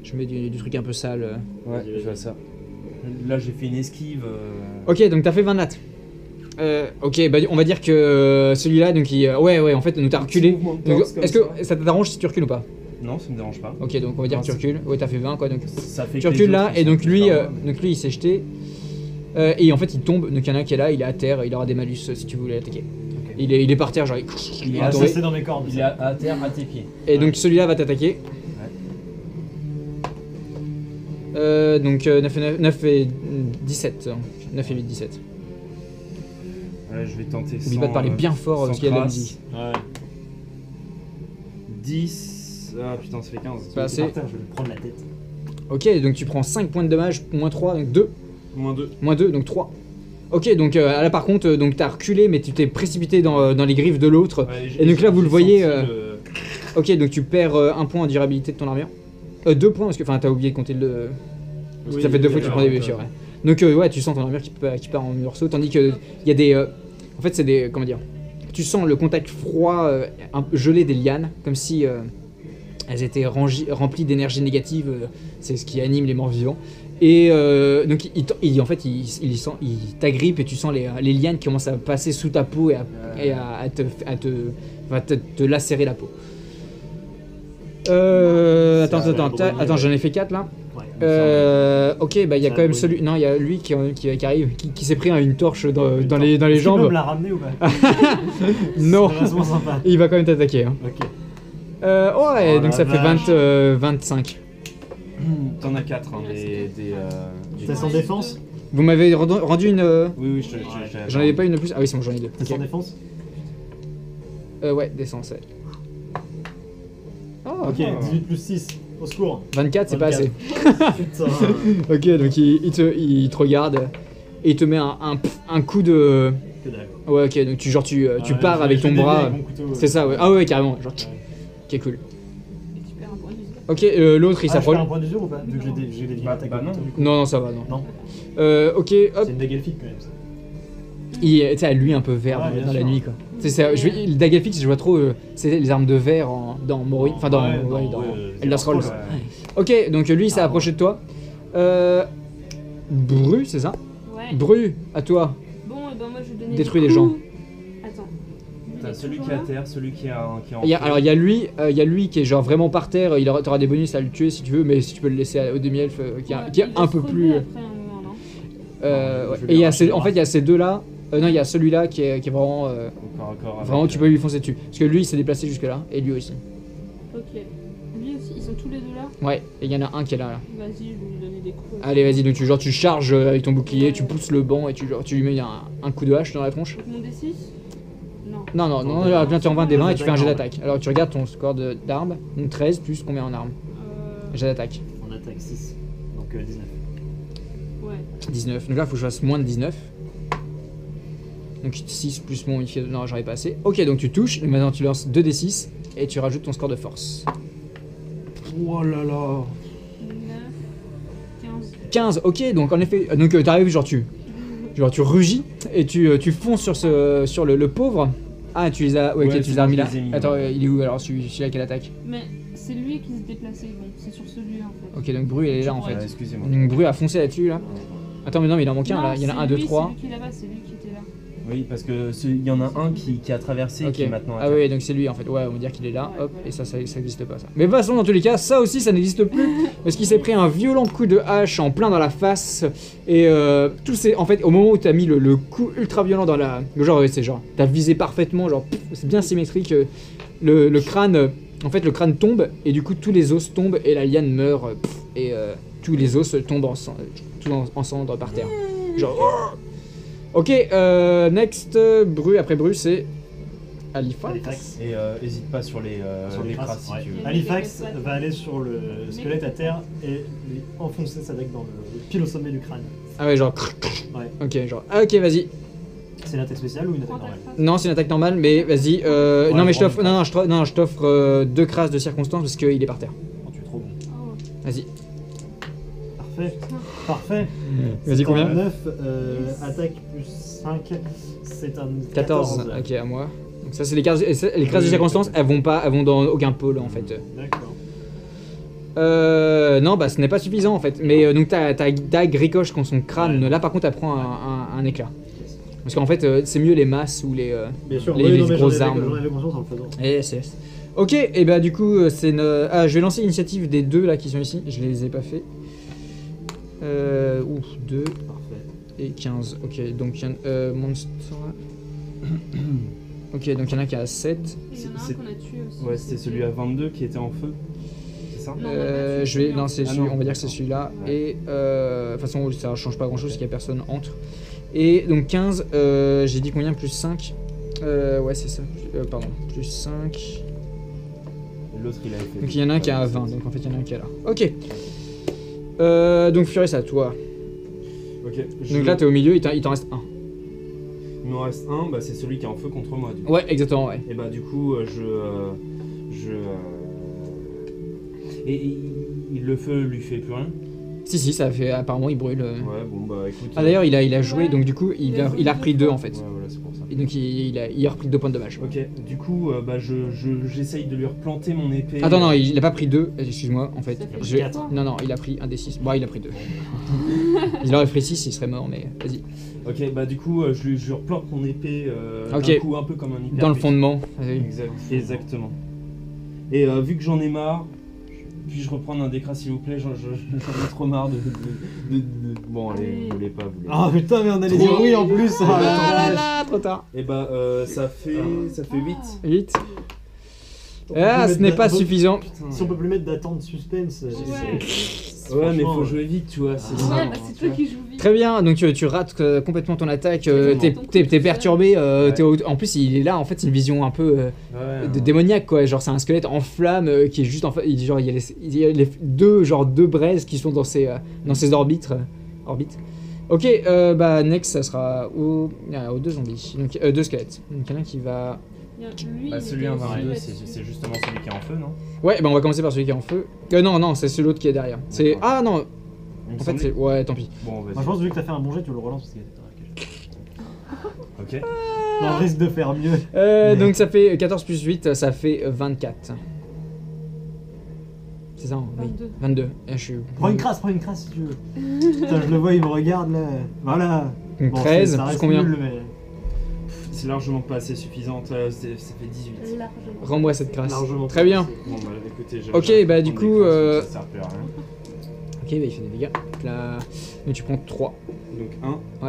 Je mets du truc un peu sale. Ouais, Vas-y, vas-y. je vois ça. Là, j'ai fait une esquive. Ok, donc t'as fait 20 nat. Ok, bah on va dire que celui-là, donc il. Ouais, en fait, donc t'as reculé. Petit mouvement de Donc, torse comme est-ce que ça t'arrange si tu recules ou pas? Non, ça me dérange pas. Ok, donc on va dire que tu recules. Ouais, t'as fait 20 quoi. Donc Ça fait tu que les recules là, autres, et ils donc sont lui, plus par moi. il s'est jeté. Et en fait, il tombe. Donc il y en a un qui est là, il est à terre, il aura des malus si tu voulais l'attaquer. Ok. Il est par terre, genre il est Ah, ça entouré. c'est dans mes cordes. Il est à terre, à tes pieds. Et donc celui-là va t'attaquer. Donc 9 et 17. 9 et 8, 17. Ouais, je vais tenter. Oublie pas de parler bien fort parce qu'il y a de la musique. Ouais. 10. Ah putain, ça fait 15. Pas assez. Par terre, je vais lui prendre la tête. Ok, donc tu prends 5 points de dommage, moins 3, donc 2. Moins 2. Moins 2, donc 3. Ok, donc là par contre, donc t'as reculé, mais tu t'es précipité dans les griffes de l'autre. Et donc là, vous le voyez, Ok, donc tu perds 1 point en durabilité de ton armure. 2 points, parce que t'as oublié de compter le. Oui, ça fait 2 fois que tu d'accord, prends des donc, blessures, ouais. Donc ouais, tu sens ton armure qui part en morceaux, tandis que il y a des. En fait, c'est des. Comment dire? Tu sens le contact froid, gelé des lianes, comme si elles étaient remplies d'énergie négative. C'est ce qui anime les morts vivants. Et donc en fait, il t'agrippe et tu sens les lianes qui commencent à passer sous ta peau et à te lacérer la peau. Attends, j'en ai fait 4 là. Ouais. Ok, bah il y a Ça quand même brûle. celui. Non, il y a lui qui arrive, qui s'est pris une torche dans les Est-ce qu'il peut jambes. me la ramener ou pas? Non, C'est vachement sympa. il va quand même t'attaquer. Hein. Ok. Ouais, Oh donc la ça fait vache. 25. T'en as 4, hein, des C'est sans défense? Vous m'avez rendu une... Oui, J'en avais pas une de plus. Ah oui, c'est bon, j'en ai deux. C'est Ok. sans défense. Ouais, défense, ouais. Oh, Ok, 18 plus 6. Au secours. 24, c'est pas 24. assez. Putain. Ok, donc il te regarde et il te met un coup de... Que dalle. Ouais, ok, donc tu Ouais, pars je avec vais ton dévier bras. avec mon couteau, C'est ça, ouais. Ah ouais, carrément. Genre, Ouais. ok, cool. Et tu perds un point d'usure. Ok, l'autre il Ah, je s'approche. perds un point d'usure ou pas? Vu que j'ai dévié l'attaque. bah non. Non, non, ça va, non. Non. Ok, hop. C'est une dague elfique quand même ça. Il tu sais, lui un peu vert Ouais, dans bien la sûr. nuit, quoi. C'est ça, le Daggerfix, je vois trop. C'est les armes de verre dans Morrowind. Enfin, dans Elder Scrolls. Ok, donc lui il s'est approché de toi. Bru, c'est ça? Ouais. Bru, à toi. Bon, et ben moi je vais donner. Détruis des les gens. coups. Attends. T'as Il est celui toujours qui est à là terre, celui qui est en Alors il y a lui qui est genre vraiment par terre. T'auras des bonus à le tuer si tu veux, mais si tu peux le laisser au demi-elfe qui est Ouais, il un va peu se plus. relever après un moment, non Ouais. je vais Et lui en arracher fait il y a ces deux là. Non, il y a celui-là qui est vraiment. au corps à corps. Vraiment, tu peux lui foncer dessus. Parce que lui il s'est déplacé jusque là, et lui aussi. Ok. Lui aussi, ils sont tous les deux là. Ouais, et il y en a un qui est là. Vas-y, je vais lui donner des coups. Allez, vas-y, donc tu charges avec ton bouclier, tu pousses le banc et tu lui mets un coup de hache dans la tronche. Avec mon D6 Non. Non, viens, tu envoies des 20 et tu fais un jet d'attaque. Alors tu regardes ton score d'armes, donc 13 plus combien en armes. Jet d'attaque. On attaque 6. Donc 19. Ouais. 19. Donc là, faut que je fasse moins de 19. Donc 6 plus mon modifié. Non, j'aurais pas assez. Ok, donc tu touches, et maintenant tu lances 2d6 et tu rajoutes ton score de force. Oh là là. 9, 15. 15, ok, donc en effet, donc t'arrives, genre tu rugis et tu fonces sur le pauvre. Ah, tu les as, ouais, ok, Ouais, tu c'est les as bon, mis je là. les ai mis, Attends, ouais. il est où alors celui-là qui l'attaque? Mais c'est lui qui se déplaçait, donc c'est sur celui-là en fait. Ok, donc Bru, il est là en fait. Excusez-moi. Donc Bru a foncé là-dessus là. Attends, mais non, mais il en manque un là. Il y en a un, deux, trois. C'est lui qui est là-bas, c'est lui qui était là. Oui, parce que il y en a un qui a traversé et Ok. qui est maintenant à Ah terre. oui, donc c'est lui en fait. Ouais, on va dire qu'il est là. Ouais, Hop, ouais. et ça n'existe pas ça. Mais de toute façon, dans tous les cas, ça aussi, ça n'existe plus. Parce qu'il s'est pris un violent coup de hache en plein dans la face. Et tout c'est en fait, au moment où t'as mis le coup ultra violent dans la. Genre, ouais, c'est genre, t'as visé parfaitement, genre, c'est bien symétrique. Le crâne. En fait, le crâne tombe et du coup, tous les os tombent et la liane meurt. Et tous les os tombent en cendres par terre. Genre. Oh. Ok, next, Bru, après Bru, c'est Alifax. Halifax. Et hésite pas sur les crasses si ouais. tu veux. Halifax va aller sur le squelette à terre et lui enfoncer sa dague dans pile au sommet du crâne. Ah ouais, genre. Ouais. Ok, genre. Ah, ok, vas-y. C'est une attaque spéciale ou une attaque normale? Non, c'est une attaque normale, mais vas-y. Non, mais je t'offre. prends Non, je t'offre 2 crasses de circonstance parce qu'il est par terre. Oh, tu es trop bon. Oh, Vas-y. Parfait. Parfait. Vas-y, combien 9, attaque plus 5, c'est un 14. Ok, à moi. Donc ça, c'est les crasses de circonstance, elles vont dans aucun pôle en fait. D'accord. Non, bah ce n'est pas suffisant en fait. Mais donc ta dague ricoche contre son crâne. Ouais. Là, par contre, elle prend un éclat. Parce qu'en fait, c'est mieux les masses ou les. Bien sûr, les oui, non, mais grosses j'en armes. avais conscience en le faisant. Yes. Ok, et bah du coup, c'est une. Ah, je vais lancer l'initiative des deux là qui sont ici. Je les ai pas fait. 2 Parfait. et 15. Ok, donc il y a Monster. Ok, donc il y en a qui a 7. il y en a un C'est- qu'on a tué aussi. Ouais, c'était celui à 22 qui était en feu. C'est ça? Non, on a pas tué Je vais celui-là. lancer Ah celui, non, on va dire que c'est d'accord. celui-là. Ouais. Et de toute façon, ça change pas grand chose, qu'il y a personne entre. Et donc 15, j'ai dit combien? Plus 5 ouais, c'est ça. Pardon, plus 5. L'autre il a fait. Donc il y en a un qui a 20, donc en fait il y en a un qui est là. Ok. Donc Fury, c'est à toi. Ok. Donc là, t'es au milieu, il t'en reste un. Il m'en reste un, bah c'est celui qui est en feu contre moi du coup. Ouais, exactement, ouais. Et bah du coup, Et le feu lui fait plus rien? Si, ça fait. Apparemment, il brûle. Ouais, bon bah écoute. Ah, d'ailleurs, il a joué, Ouais. donc du coup, il a repris 2 en fait. Ouais, voilà, c'est pour ça. Et donc il a repris 2 points de dommage. Ok, du coup, bah j'essaye de lui replanter mon épée. Attends, non, il a pas pris 2, excuse-moi, en fait. Ça fait Je vais- quatre. Non, il a pris un des 6. Bon, il a pris 2. Il aurait pris 6, il serait mort, mais vas-y. Ok, bah du coup, je lui replante mon épée Ok. d'un coup un peu comme un hyper. Dans le fondement. Vas-y. Exactement. Et vu que j'en ai marre, puis-je reprendre un décras s'il vous plaît? J'en ai trop marre de. Bon, allez, vous voulez pas, vous voulez pas. Ah putain, mais on allait dire oui en plus. Ah Ah, là là, trop tard. Et bah, ça fait 8. 8. Ah, ce n'est pas suffisant. Si on peut plus mettre d'attente suspense. Ouais, mais faut jouer vite, tu vois. Ouais, bah c'est toi qui joues vite. Très bien, donc tu rates complètement ton attaque, t'es perturbé, en plus il est là, en fait c'est une vision un peu démoniaque quoi, genre c'est un squelette en flamme qui est juste en fait, genre il y a les deux braises qui sont dans ses orbites. Ok, bah next ça sera aux deux zombies, donc deux squelettes, donc il y en a un qui va... Lui, Bah, il celui était en aussi 22, là-dessus. c'est justement celui qui est en feu, non? Ouais, bah on va commencer par celui qui est en feu. Non, c'est celui l'autre qui est derrière. C'est... D'accord. Ah non, Il me en fait semblait. c'est... Ouais, tant pis. Bon, Moi, vas-y. je pense que vu que t'as fait un bon jet, tu le relances parce qu'il était dans la cage. Ok. On risque de faire mieux. Mais- Donc ça fait 14 plus 8, ça fait 24. C'est ça, hein, oui. 22. 22. Je suis... Prends une crasse si tu veux. Putain, je le vois, il me regarde là. Voilà. Donc Bon, 13, ça plus reste combien nul, mais... C'est largement pas assez suffisante, ça fait 18. Largement. Rends-moi cette crasse. largement Très bien. Bon, bah écoutez, Ok, j'arrête bah, de du prendre coup, des crosses, ça sert plus à rien. Ok, bah il fait des dégâts. Donc là... Donc tu prends 3. Donc 1.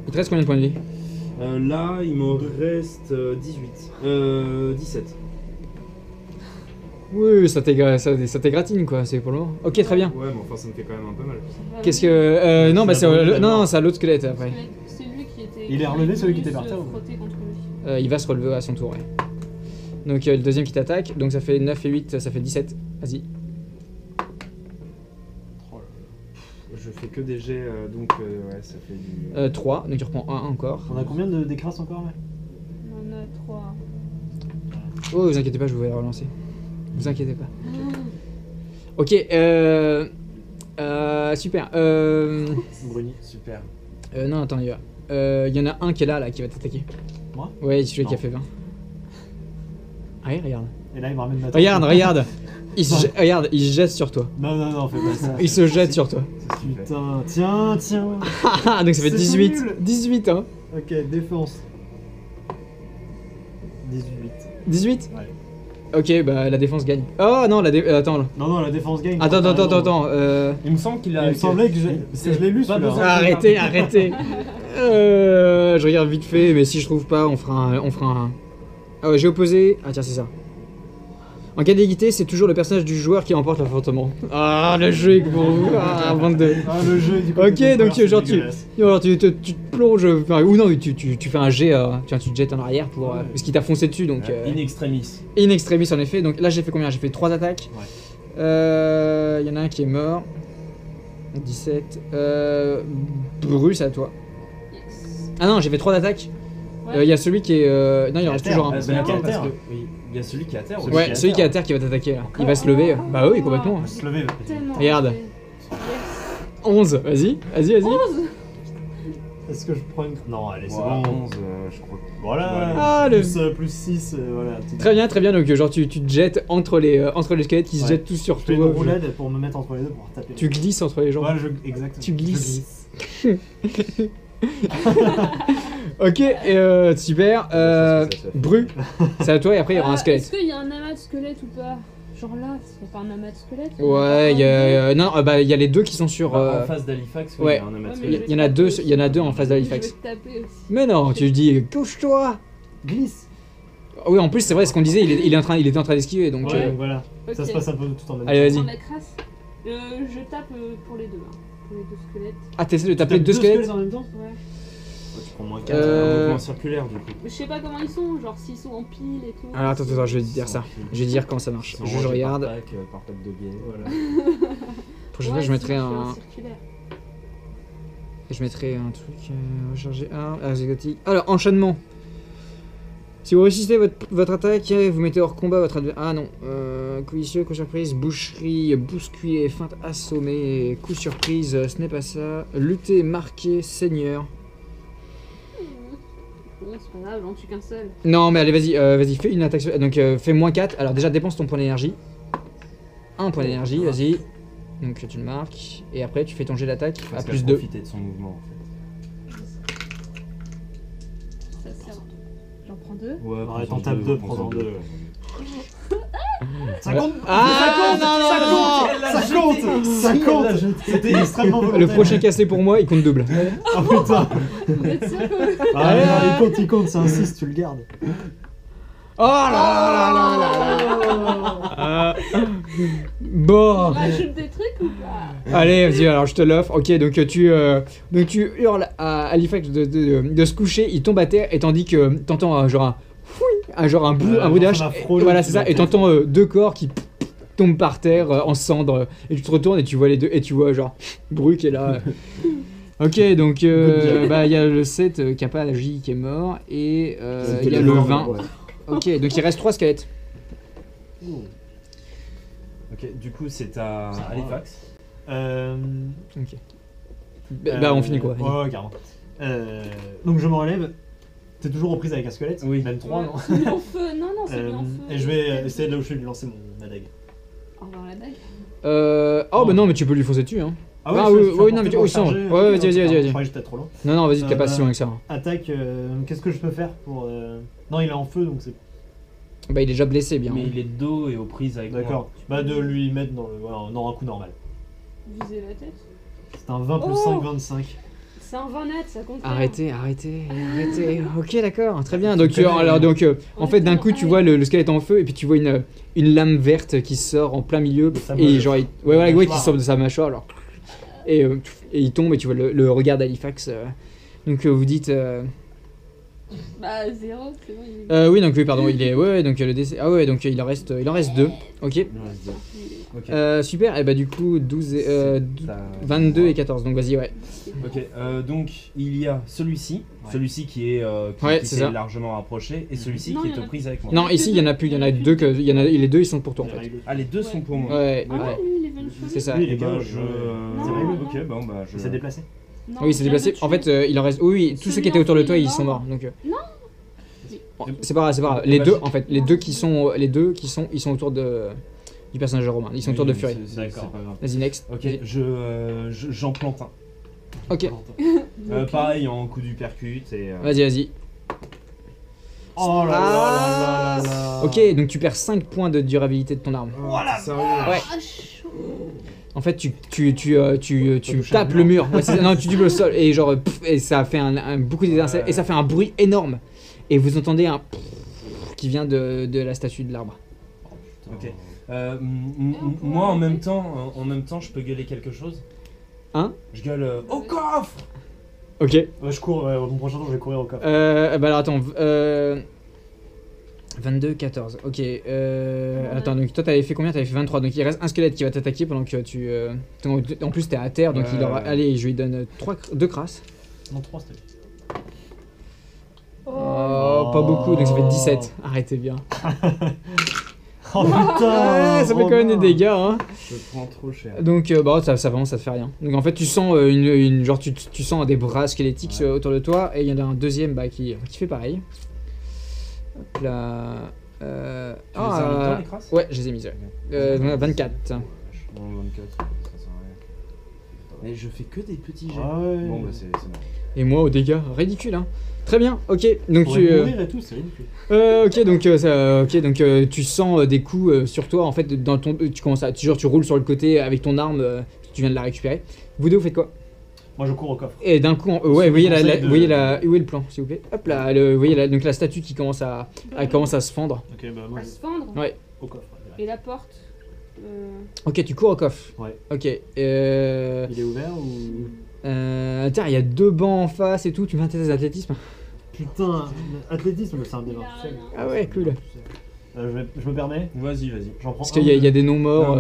Il te reste combien de points de vie? Là, il m'en reste 18. 17. Oui, ça t'égratine quoi, c'est pour le moment. Ok, très bien. Ouais, mais enfin, ça me fait quand même un peu mal. Qu'est-ce que... non, bah C'est c'est... la bonne non, c'est à l'autre squelette après. C'est lui qui était. Il est relevé, celui qui était par se terre, ou- frotter contre lui. Il va se relever à son tour, ouais. Donc le deuxième qui t'attaque, donc ça fait 9 et 8, ça fait 17. Vas-y. Oh là là. Je fais que des jets, donc ouais, ça fait du. 3, donc tu reprends 1 encore. On a combien de d'écrasses encore là? On en a 3. Oh, vous inquiétez pas, je vous vais relancer. Vous inquiétez pas. Ok, super. Bruni. Super. Non, attends, il y en a un qui est là qui va t'attaquer. Moi? Ouais, celui qui a Non. fait 20. Ah, regarde. Et là, il me ramène ma Regarde. Regarde, il se jette sur toi. Non, fais pas ça. Il se jette sur toi. C'est ce qu'il fait. Putain, tiens. Donc ça fait C'est 18. nul. 18, hein. Ok, défense. 18. 18 Ouais. Ok, bah la défense gagne. Oh non, attends. Non, la défense gagne. Attends. Il me semble qu'il Il a. me semblait que je l'ai lu Pas celui-là. besoin. Arrêtez. Je regarde vite fait, mais si je trouve pas, on fera un. Ah ouais, j'ai opposé. Ah tiens, c'est ça. En cas d'égalité, c'est toujours le personnage du joueur qui emporte l'affrontement. Ah, le jeu est bon. Ah, 22. Ah, le jeu du coup. Ok, t'es donc, c'est genre, dégueulasse. Alors tu te plonges, enfin, ou non, tu fais un jet, tu te jettes en arrière pour, Ouais. parce qu'il t'a foncé dessus, donc In extremis. in extremis en effet. Donc là j'ai fait combien? J'ai fait 3 attaques. Ouais. Il y en a un qui est mort. 17. Bruce, à toi. Yes. Ah non, j'ai fait 3 attaques. Il Ouais. y a celui qui est. Non, il en à reste terre. toujours un. Ah, Bah, qui est à attends, parce terre. que. Oui, il y a celui qui est à terre aussi. Ouais, celui qui est à terre qui va t'attaquer là. Il va se lever. Bah oui, complètement. On va se lever. Tellement. Regarde. Yes. 11. Vas-y. 11. Est-ce que je prends une. Non, allez, c'est Ouais, bon. 11, je crois. Voilà. Ah, le- Plus 6, voilà. Très bien. Donc genre tu te jettes entre les squelettes qui se Ouais. jettent tous sur Je fais une toi. roulade pour me mettre entre les deux pour taper. Tu glisses entre les jambes. Ouais, exactement. Tu glisses. Je glisse. Ok, super. Je pense que ça se fait. Bru, c'est à toi et après il y aura un Est-ce squelette. qu'il y a un amas de squelettes ou pas? Genre là, il y a pas un amas de squelettes? Ouais, il y a non, bah il y a les deux qui sont sur. Bah, en face d'Halifax, ouais. il y a un amas de Ouais, mais squelettes. Il y en a deux en face Je vais d'Halifax. te taper aussi. Mais non, tu dis couche-toi. Glisse. Oui, en plus c'est vrai ce qu'on disait, il était en train d'esquiver donc. Ouais, voilà. Ok. Ça se passe un peu tout en même Allez, temps. vas-y. Prends la crasse. Je tape pour les deux. Hein. Pour les deux squelettes. Ah, t'essaies de taper Tapes deux squelettes. en même temps. Ouais. Tu prends moins 4. Euh, Un mouvement circulaire, du coup. Mais je sais pas comment ils sont, genre s'ils sont en pile et tout. Alors attends, je vais te dire ça. Je vais te dire comment ça marche. Je regarde. Par pack de guet. Voilà. Prochaine fois, je mettrai sinon, un. fais circulaire. Je mettrai un truc. Recharger 1. Exotique. Alors, enchaînement. Si vous réussissez votre attaque, vous mettez hors combat votre adversaire. Ah non. Coup vicieux, coup surprise, boucherie, bousculer, feinte assommée, coup surprise, ce n'est pas ça. Lutter, marquer, seigneur. Bon, c'est pas grave, j'en tue qu'un seul. Non, mais allez, vas-y, fais une attaque. Donc, fais moins 4. Alors, déjà, dépense ton point d'énergie. Un point d'énergie, vas-y. Donc, tu le marques. Et après, tu fais ton jet d'attaque à plus 2. Profiter de son mouvement, en fait. Ça sert. J'en prends deux. Ouais, Arrête, on tape 2, prends-en 2. Ça Ouais. compte. Ah, Ça compte. C'était extrêmement volontaire. Le prochain cassé pour moi, il compte double. Ah putain. Vous êtes sûr que... Ah, non, il compte, c'est un 6, tu le gardes. Oh là là là là là. Bon. On rajoute des trucs ou pas? Allez, vas-y, alors je te l'offre. Ok, donc tu hurles à Halifax de se coucher, il tombe à terre et tandis que t'entends genre un bruit d'âge. Voilà, c'est ça. Et t'entends deux corps qui tombent par terre en cendres. Et tu te retournes et tu vois les deux. Et tu vois genre Brooke est là. Ok, donc il y a le 7 qui a pas agi, qui est mort. Et il y a le 20. Ok, donc il reste 3 squelettes. Ok, du coup c'est à Halifax. Ok. Bah on finit quoi? Ouais, carrément. Donc je me relève. T'es toujours en prise avec un squelette? Oui. Même 3, non? C'est mis en feu. Non, c'est mis en feu. Et je vais essayer de là où je suis de lui lancer ma dague. Au revoir la dague. Oh bah non, mais tu peux lui foncer dessus hein. Ah oui, non, mais tu sens. Ouais, vas-y. Je croyais que j'étais trop loin. Non, vas-y, t'es pas si loin que ça. Attaque, qu'est-ce que je peux faire pour. Non, il est en feu donc c'est. Bah, il est déjà blessé bien. Mais il est de dos et aux prises avec moi. D'accord. Bah, de lui mettre dans un coup normal. Viser la tête. C'est un 20 plus 5, 25. C'est un 20 net, ça compte. Arrêtez. Ok, d'accord, très bien. Donc, en fait, d'un coup, tu vois le squelette en feu et puis tu vois une lame verte qui sort en plein milieu et genre, qui sort de sa mâchoire. Alors, et il tombe et tu vois le regard d'Halifax. Donc, vous dites. Bah, 0, c'est bon. Oui, donc oui, pardon, il est. Ouais, donc le décès. Ah ouais, donc il en reste 2. Ok. Il en reste deux. Ok. Super, et bah du coup 22 et 14, donc vas-y, ouais. Ok, donc il y a celui-ci qui est qui s'est largement rapproché, et celui-ci qui est aux prises avec moi. Non, ici il y en a plus, il y en a deux, les deux ils sont pour toi en fait. Ah, les deux sont pour moi. Ouais, Ah, lui, il est venu c'est ça. Et bah je. C'est Ok, bon bah je. Il s'est déplacé? Non, Oui, il s'est déplacé. En fait, il en reste. Oui, tous ceux qui étaient autour de toi ils sont morts. Donc. Non. C'est pas grave. Les deux en fait, les deux qui sont ils sont autour du personnage de Romain. Ils sont autour de Fury. D'accord. Vas-y next. Ok, j'en plante un. Ok. Pareil en coup du percute et. Vas-y. Oh là là là là. Ok, donc tu perds 5 points de durabilité de ton arme. Voilà. Ouais. Ah, chaud. En fait, tu tapes le mur. Ouais, non, tu doubles le sol et genre et ça fait beaucoup d'étincelles et ça fait un bruit énorme. Et vous entendez un qui vient de la statue de l'arbre. Ok. Moi en même temps, je peux gueuler quelque chose. Hein? Je gueule au coffre. Ok. Ouais, je cours. Mon prochain tour, je vais courir au coffre. Bah alors attends. 22, 14. Ok. Attends, donc toi t'avais fait combien? T'avais fait 23. Donc il reste un squelette qui va t'attaquer pendant que tu. En plus t'es à terre, donc il aura. Allez, je lui donne 2 crasses. Non, 3 c'était. Oh, pas beaucoup, donc ça fait 17. Arrêtez bien. Oh putain. Ça fait quand même des dégâts, hein. Je prends trop cher. Donc ça vraiment ça te fait rien. Donc en fait tu sens genre tu sens des bras squelettiques autour de toi et il y en a un deuxième qui fait pareil. Hop là. Tu les as mis dedans, les crasses? Ouais, je les ai mises. 24. Non, 24, ça sert à rien. Et je fais que des petits jets. Ouais. Bon bah c'est marrant. Et moi aux dégâts, ridicule hein. Très bien, ok. Donc Tu mourir et tout, c'est ridicule. donc tu sens des coups sur toi en fait dans ton tu commences à tu roules sur le côté avec ton arme tu viens de la récupérer. Vous deux vous faites quoi? Moi je cours au coffre. Et d'un coup vous voyez où est le plan s'il vous plaît? Hop là, vous voyez donc la statue qui commence à se fendre. Ok, bah moi À se fendre. Ouais. au coffre. Et la porte. Ok, tu cours au coffre. Ouais. Ok. Il est ouvert ou. Tiens, il y a 2 bancs en face et tout, tu fais un test d'athlétisme? Putain, athlétisme, c'est un débat. Ah ouais, cool. Je me permets. Vas-y. J'en prends Parce qu'il y a des noms morts.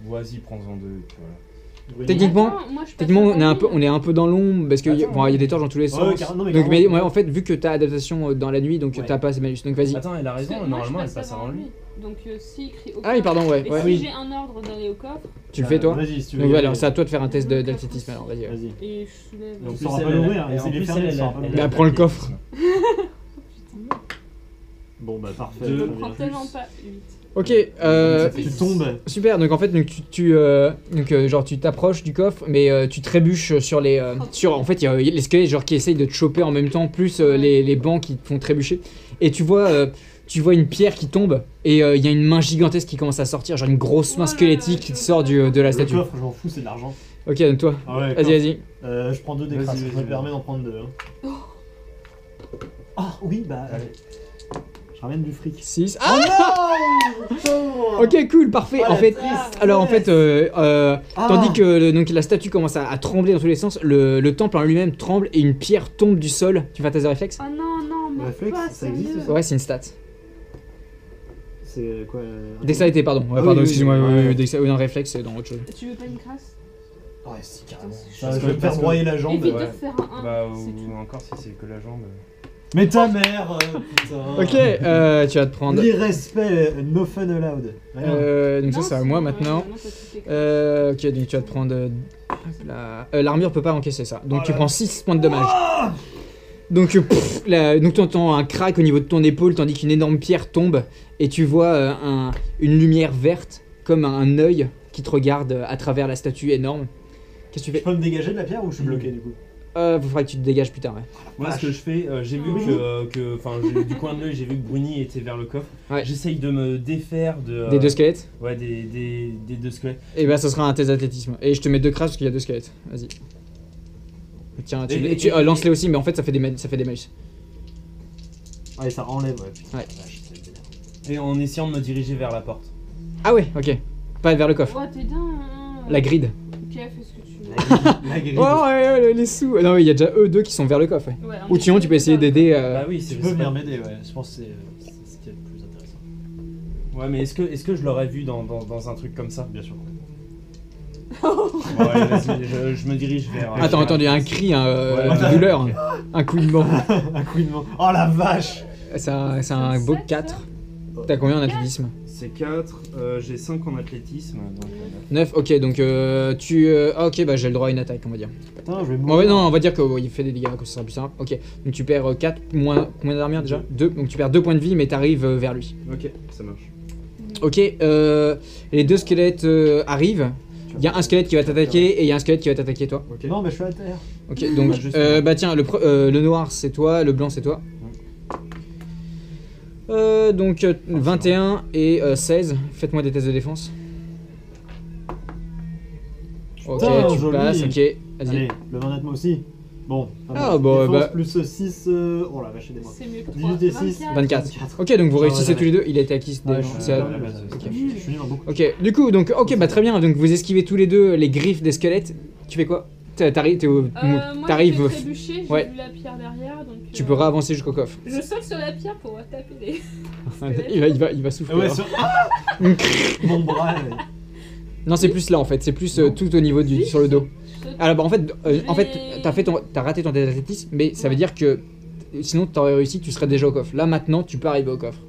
Vas-y, prends-en 2. Voilà. Techniquement, on est un peu dans l'ombre parce qu'il y a des torches dans tous les sens. Donc, mais en fait, vu que t'as adaptation dans la nuit, donc t'as pas ces malus. Donc vas-y. Attends, elle a raison, normalement elle passe avant lui. Donc s'il crie au coffre. Ah oui, pardon, ouais. Et si j'ai un ordre d'aller au coffre. Tu le fais toi? Vas-y, si tu veux. Donc voilà, alors c'est à toi de faire un test d'athlétisme alors, vas-y. Vas-y. Et je soulève. Donc ça va pas l'ouvrir, et en il est plus fermé, elle ça va pas l'ouvrir. Bah, prends le coffre. Bon bah parfait. Je Deux. ne prends tellement pas 8. Ok, Tu tombes. super, donc en fait genre tu t'approches du coffre mais tu trébuches sur les en fait il y a les squelettes genre qui essayent de te choper en même temps plus les bancs qui te font trébucher et tu vois une pierre qui tombe et il y a une main gigantesque qui commence à sortir, genre une grosse main squelettique qui te sort de la statue. Le coffre, je m'en fous, c'est de l'argent. Ok, donc toi, Ah ouais, vas-y. je prends 2 des Vas-y, crasses, vas-y, ça me vas-y. permet d'en prendre 2. Ah oui, bah. Je ramène du fric. 6. Ah ok, cool, parfait. Oh, En fait, Ah. tandis que donc, la statue commence à trembler dans tous les sens, le temple en lui-même tremble et une pierre tombe du sol. Tu fais un test de réflexe? Oh non, non, mais Réflexe, pas, ça existe, sérieux. ça Ouais, c'est une stat. C'est quoi Dextérité, pardon. Ouais, Ah pardon, oui, excuse-moi. oui, oui, ouais. oui, oui, non, réflexe, c'est dans autre chose. Tu veux pas une crasse? Ouais, si, carrément. Putain, Ça, je vais me faire broyer la jambe. Évite ouais. de faire un 1. Bah, c'est ou tout. encore si c'est que la jambe. Mais ta mère, putain. Ok, tu vas te prendre. L'irrespect, no fun allowed. Rien. Donc ça, Non, c'est à sinon, moi maintenant. non, t'as toutes les crasse. Ok, donc tu vas te prendre. L'armure peut pas encaisser ça. Donc Oh tu là prends là. 6 points de dommage. Ah Donc, donc tu entends un crack au niveau de ton épaule tandis qu'une énorme pierre tombe et tu vois une lumière verte comme un œil qui te regarde à travers la statue énorme. Qu'est-ce que tu Je fais? peux me dégager de la pierre ou je suis bloqué du coup? Il faudra que tu te dégages plus tard. Ouais. Moi, ce que je fais, j'ai vu du coin de l'œil, j'ai vu que Bruni était vers le coffre. Ouais. J'essaye de me défaire de. Des deux squelettes. Ouais, des deux squelettes. Et bah, ça sera un test d'athlétisme. Et je te mets 2 crasses parce qu'il y a 2 squelettes. Vas-y. Tiens, lance-les aussi, mais en fait, ça fait des malus. Ah, et ça enlève, ouais. Putain, Ouais. la vache, c'est vénère. Et en essayant de me diriger vers la porte. Ah ouais, ok. Pas vers le coffre. Ouais, t'es dingue. La grille. Ok, fais ce que tu veux. La grille. Oh ouais, les sous. Non, mais il y a déjà eux deux qui sont vers le coffre. Ouais. Ouais, Ou sinon, tu peux essayer d'aider. Bah oui, Tu c'est peux c'est venir pas- m'aider, ouais. Je pense que c'est ce qui est le plus intéressant. Ouais, mais est-ce que je l'aurais vu dans un truc comme ça? Bien sûr. Bon, allez, vas-y, je me dirige vers. Attends, il y a un cri de Ouais. douleur. Un couinement. Un coup de main. Oh la vache! C'est un beau 4. T'as combien en athlétisme? C'est 4, j'ai 5 en athlétisme. Donc, 9, ok, donc ok, bah j'ai le droit à une attaque, on va dire. Putain, je vais Bon, mourir. ouais, non, on va dire qu'il fait des dégâts, que ce sera plus simple. Ok, donc tu perds 4, moins. Combien d'armure déjà 2, donc tu perds 2 points de vie, mais t'arrives vers lui. ok, ça marche. Ok, les deux squelettes arrivent. Il y a un squelette qui va t'attaquer et il y a un squelette qui va t'attaquer toi. Ok. Non, mais je suis à terre. Ok, donc, Bah, juste- bah tiens, le noir c'est toi, le blanc c'est toi. Donc 21 et 16, faites-moi des tests de défense. Ok, Putain, tu joli. passes, ok, vas-y. Allez, le 20 moi aussi. Bon. Ah, bon, défense bah. plus 6. Oh la vache, aidez-moi. C'est mieux que 18 toi. et 6. 24. Ok, donc vous Ah, réussissez ouais, tous les deux, il a été acquis. Ouais, c'est à- ouais, ouais, ouais. ok. Je suis nul en beaucoup. Ok, du coup, donc, ok, bah très bien, donc vous esquivez tous les deux les griffes des squelettes. Tu fais quoi? T'arrives, Moi, t'arrives, j'ai trébuché, j'ai ouais. vu la pierre derrière, donc... tu peux réavancer jusqu'au coffre. Je saute sur la pierre pour taper les... il va souffler. Ah ouais, hein. sur... Mon bras. Non, c'est plus là en fait, c'est plus tout au niveau du sur le dos. Alors bah en fait, t'as raté ton test d'athlétisme, mais ça veut dire que sinon t'aurais réussi, tu serais déjà au coffre. Là maintenant, tu peux arriver au coffre.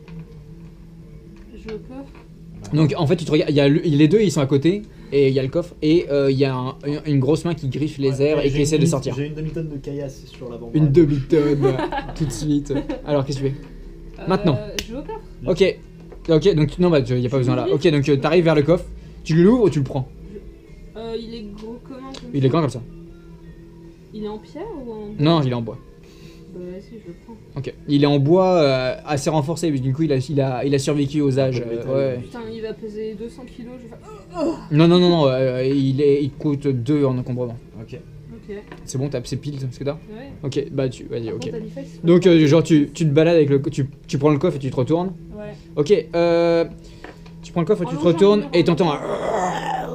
Je au coffre. Donc en fait, tu te regardes, il y a les deux, ils sont à côté et il y a le coffre et il y a une grosse main qui griffe les airs et qui essaie de sortir. J'ai une demi-tonne de caillasse sur l'avant. Une demi-tonne tout de suite. Alors qu'est-ce que tu fais? Maintenant. Je vais au coffre. Ok. Ok, donc non, bah y a pas besoin là. Ok, donc t'arrives vers le coffre, tu l'ouvres ou tu le prends? Il est gros comment comme Il est grand comme ça. Il est en pierre ou en... Non, il est en bois. Bah vas-y, je le prends. Ok. Il est en bois assez renforcé, mais du coup il a survécu aux âges. Ouais. Putain, il va peser 200 kilos, je vais faire... Non, il coûte 2 en encombrement. Ok. Ok, C'est bon, c'est pile ce que t'as? ouais. Ok, bah vas-y, Par ok. contre, Halifax, c'est pas Donc pareil. genre tu te balades avec le... Tu prends le coffre et tu te retournes. Ouais. Ok, tu prends le coffre et tu te Oh non, retournes j'ai envie de et t'entends un...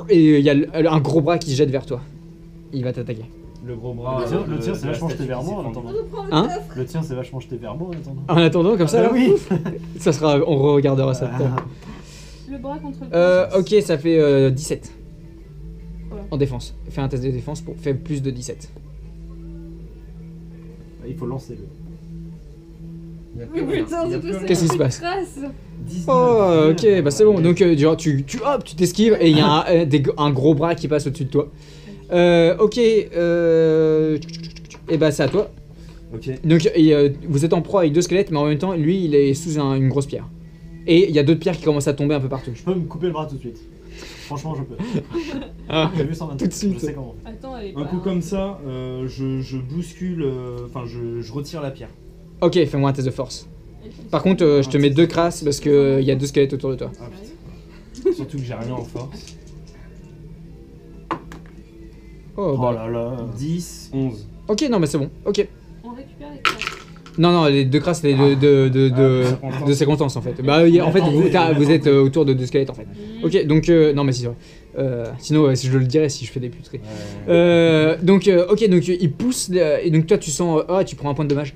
Et il y a un gros bras qui se jette vers toi. Il va t'attaquer. Le gros bras. Le tien, c'est de la vachement jeté statue vers qui moi en s'effondre. attendant. On prend le Hein? coffre. Le tien, c'est vachement jeté vers moi en attendant. En attendant, comme ça, Ah là, bah oui. ça sera... On regardera ça. tout à l'heure. Le bras contre le bras. Ok, ça fait 17 Ouais. en défense. Fais un test de défense pour faire plus de 17. Il faut lancer le. Il y a plus Mais rien. putain, Il y a c'est plus quoi rien. Qu'est-ce qui se passe? Crasse. 19. Oh, ok, bah c'est bon. Donc, genre, tu t'esquives et il y a un gros bras qui passe au-dessus de toi. Ok, et bah c'est à toi. Ok. Donc, vous êtes en proie avec deux squelettes, mais en même temps, lui, il est sous une grosse pierre. Et il y a d'autres pierres qui commencent à tomber un peu partout. Je peux me couper le bras tout de suite. Franchement, je peux. Ah. J'ai vu 120. Tout de suite. Je sais comment. Attends, elle est Un pas... coup comme ça, je bouscule, enfin je retire la pierre. Ok, fais-moi un test de force. Par contre, je te mets 2 crasses parce que il y a 2 squelettes autour de toi. Ah, putain. Surtout que j'ai rien en force. Oh, Oh bah. là là. 10, 11. Ok, non, mais c'est bon. Ok. On récupère récupère les crasses. Non, les 2 crasses, c'est de circonstances en fait. Bah, en fait, vous êtes autour de 2 squelettes en fait. Ok, donc, non, mais si, c'est vrai. Sinon, je le dirais si je fais des puteries. Donc, ok, donc il pousse, et donc toi tu sens. Ah, tu prends un point de dommage.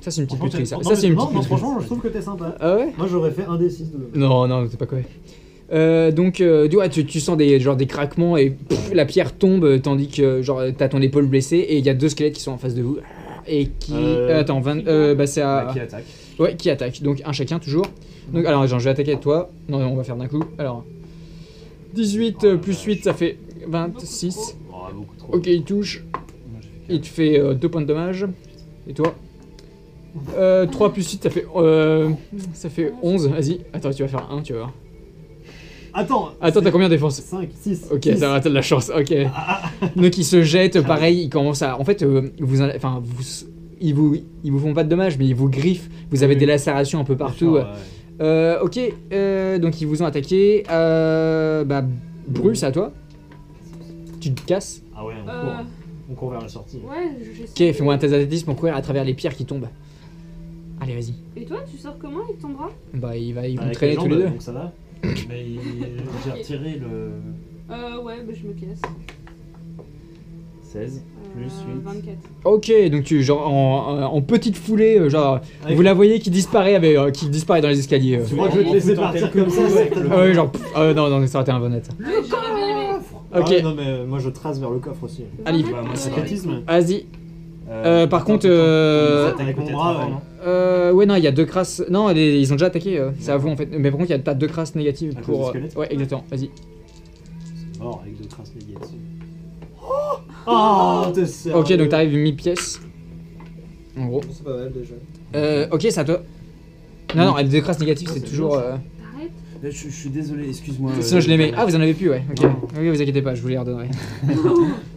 Ça, c'est une petite puterie, ça. Ça, c'est une petite puterie. Franchement, je trouve que t'es sympa. Ah ouais? Moi, j'aurais fait un des 6 de. Non, c'est pas correct. Donc, tu sens des craquements et la pierre tombe, tandis que genre t'as ton épaule blessée et il y a 2 squelettes qui sont en face de vous. Et qui. Attends, c'est à. Qui attaque. Ouais, qui attaque. Donc, un chacun toujours. Donc, alors, je vais attaquer avec toi. Non, on va faire d'un coup. Alors, 18 plus 8, ça fait 26. Oh, beaucoup trop. Ok, il touche. Il te fait 2 points de dommage. Et toi 3 plus 8, ça fait 11. Vas-y. Attends, tu vas faire 1, tu vas voir. Attends, t'as combien de défense? 5, 6. Ok, ça va, t'as de la chance. Ok. Donc, il se jette, pareil, il commence à. En fait, ils vous font pas de dommages, mais ils vous griffent. Vous avez des lacérations un peu partout. Ok, donc ils vous ont attaqué. Bruce, c'est à toi. Tu te casses. Ah ouais, on court vers la sortie. Ouais, j'essaie. Ok, fais-moi un test d'athlétisme pour courir à travers les pierres qui tombent. Allez, vas-y. Et toi, tu sors comment avec ton bras? Bah, ils vont Avec traîner les tous jambes, les deux. Donc ça va. Mais j'ai retiré le Ouais, bah je me casse. 16 plus 8. 24. Ok, donc tu genre en petite foulée, genre Avec- vous la voyez qui disparaît dans les escaliers. Tu crois que je vais te laisser partir comme ça? Ah ouais, genre non, ça aurait été un bon net. Ouais, j'aurais bien aimé. Ok. Non mais moi je trace vers le coffre aussi. Allez. Bah, moi, c'est Athlétisme. Vas-y. Par contre, Avec mon bras, ouais, non, il y a 2 crasses. Non, ils ont déjà attaqué, c'est à vous en fait. Mais par contre, t'as 2 crasses négatives À cause pour. des squelettes Ouais, exactement, vas-y. mort avec 2 traces négatives. Oh, t'es sérieux? Ok, donc t'arrives mi-pièce. En gros. C'est pas mal déjà. Ok, c'est à toi. Non, les 2 crasses négatives, c'est toujours. T'arrêtes? Je suis désolé, excuse-moi. Sinon, je les mets. Ah, vous en avez plus, ouais, ok. Oui, vous inquiétez pas, je vous les redonnerai.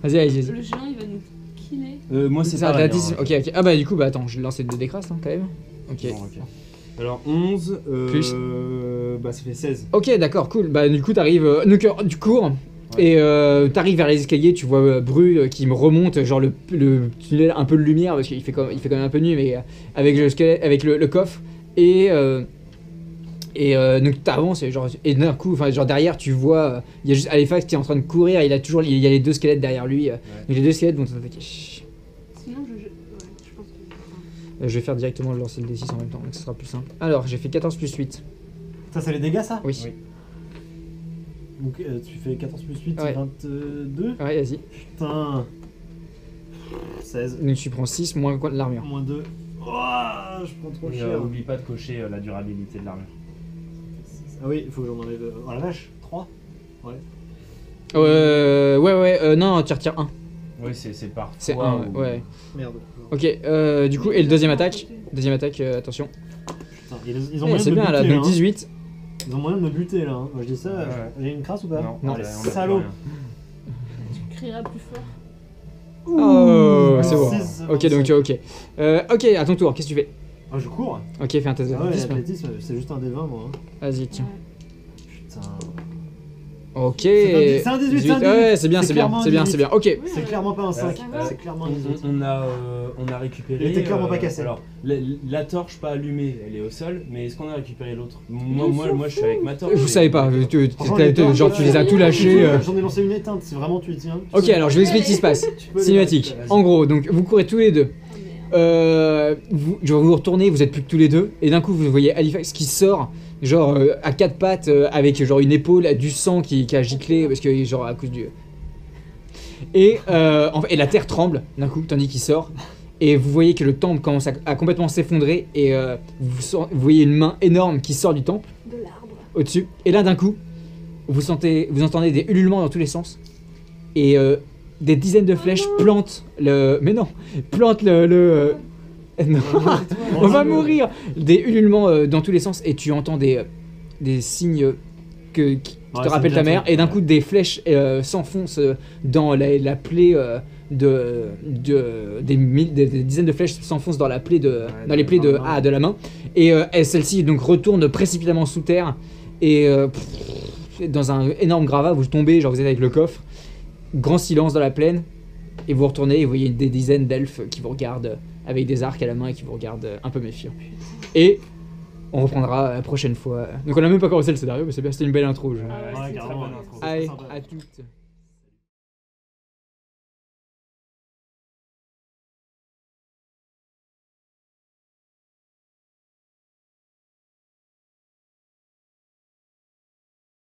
Vas-y. Le géant, il va nous killer. Moi, C'est c'est ça, pareil. l'athlétisme. Ok. Ah, bah, du coup, attends, je vais lancer 2 crasses, quand même. Ok. Bon, ok. Alors 11, Plus. bah ça fait 16. Ok, d'accord, cool. Bah, du coup, t'arrives. Donc, tu cours. Et t'arrives vers les escaliers, tu vois Bru qui me remonte, genre le tunnel un peu de lumière, parce qu'il fait quand même un peu nuit, mais avec le squelette, avec le coffre. Et donc t'avances, et d'un coup, genre derrière, tu vois, il y a juste Halifax qui est en train de courir, il y a les 2 squelettes derrière lui. Donc les 2 squelettes vont t'attaquer. Sinon, je pense que. Je vais faire directement le lancer le D6 en même temps, donc ça sera plus simple. Alors, j'ai fait 14 plus 8. Ça, c'est les dégâts, ça? Oui. Donc tu fais 14 plus 8, Ouais. 22. Ouais, vas-y. Putain. 16. Donc tu prends 6 moins quoi de l'armure. Moins 2. Oh, je prends trop Et cher. oublie pas de cocher la durabilité de l'armure. Ah oui, il faut que j'en enlève. Oh la vache, 3. Non, tu retires 1. Oui, c'est par C'est fois 1, ou- ouais. Merde. Ok, du coup, et le deuxième attaque. Attention. Putain, ils ont Eh, moyen c'est de me bien là, buter, donc hein. 18. Ils ont moyen de me buter là. Hein. Moi je dis ça, Ouais. j'ai une crasse ou pas? Non. allez, on a Salaud. plus rien. Tu crieras plus fort. Oh, c'est bon. 6, Ok, donc tu ok. Ok, à ton tour, qu'est-ce que tu fais? Ah, je cours. Ok, fais un test Ah ouais, d'athlétisme. l'athlétisme, c'est juste un des 20 moi. Hein. Vas-y, tiens. Putain. Ok. C'est un 18, c'est un 18. Ouais, c'est bien, C'est c'est bien, clairement un c'est bien, 18. c'est bien. Ok. Oui, C'est clairement pas un 5, ça va. c'est clairement un 18. On a récupéré. Il était clairement pas cassé. Alors, la torche pas allumée, elle est au sol, mais est-ce qu'on a récupéré l'autre? s'en Moi, je suis avec ma torche. Vous savez pas, Franchement, les torches, genre tu les as tout lâchés. J'en ai lancé une éteinte, si vraiment tu y tiens. Ok, alors je vous explique ce qui se passe. Tu peux les Cinématique. récupérer. En gros, donc vous courez tous les deux. Oh, merde. Vous retournez, vous êtes plus que tous les deux, et d'un coup vous voyez Halifax qui sort, genre à 4 pattes, avec genre une épaule, du sang qui a giclé, parce que genre à cause du. Et la terre tremble d'un coup, tandis qu'il sort, et vous voyez que le temple commence à complètement s'effondrer, et vous voyez une main énorme qui sort du temple, De l'arbre. au-dessus, et là d'un coup, vous entendez des ululements dans tous les sens, et des dizaines de flèches plantent le. Mais non, plantent le. Non, on va mourir. Des ululements dans tous les sens et tu entends des signes qui Ouais, te ça rappellent ta devient mère truc. et d'un coup des flèches s'enfoncent dans la plaie des dizaines de flèches s'enfoncent dans la plaie dans les plaies de la main et celle-ci donc retourne précipitamment sous terre et dans un énorme gravat vous tombez, genre vous êtes avec le coffre, grand silence dans la plaine Et vous retournez et vous voyez des dizaines d'elfes qui vous regardent avec des arcs à la main et qui vous regardent un peu méfiants. Et on reprendra la prochaine fois. Donc on a même pas commencé le scénario, mais c'est bien, c'était une belle intro. Ah ouais, Ouais, c'est carrément. trop bien. C'est Allez, sympa. à toutes.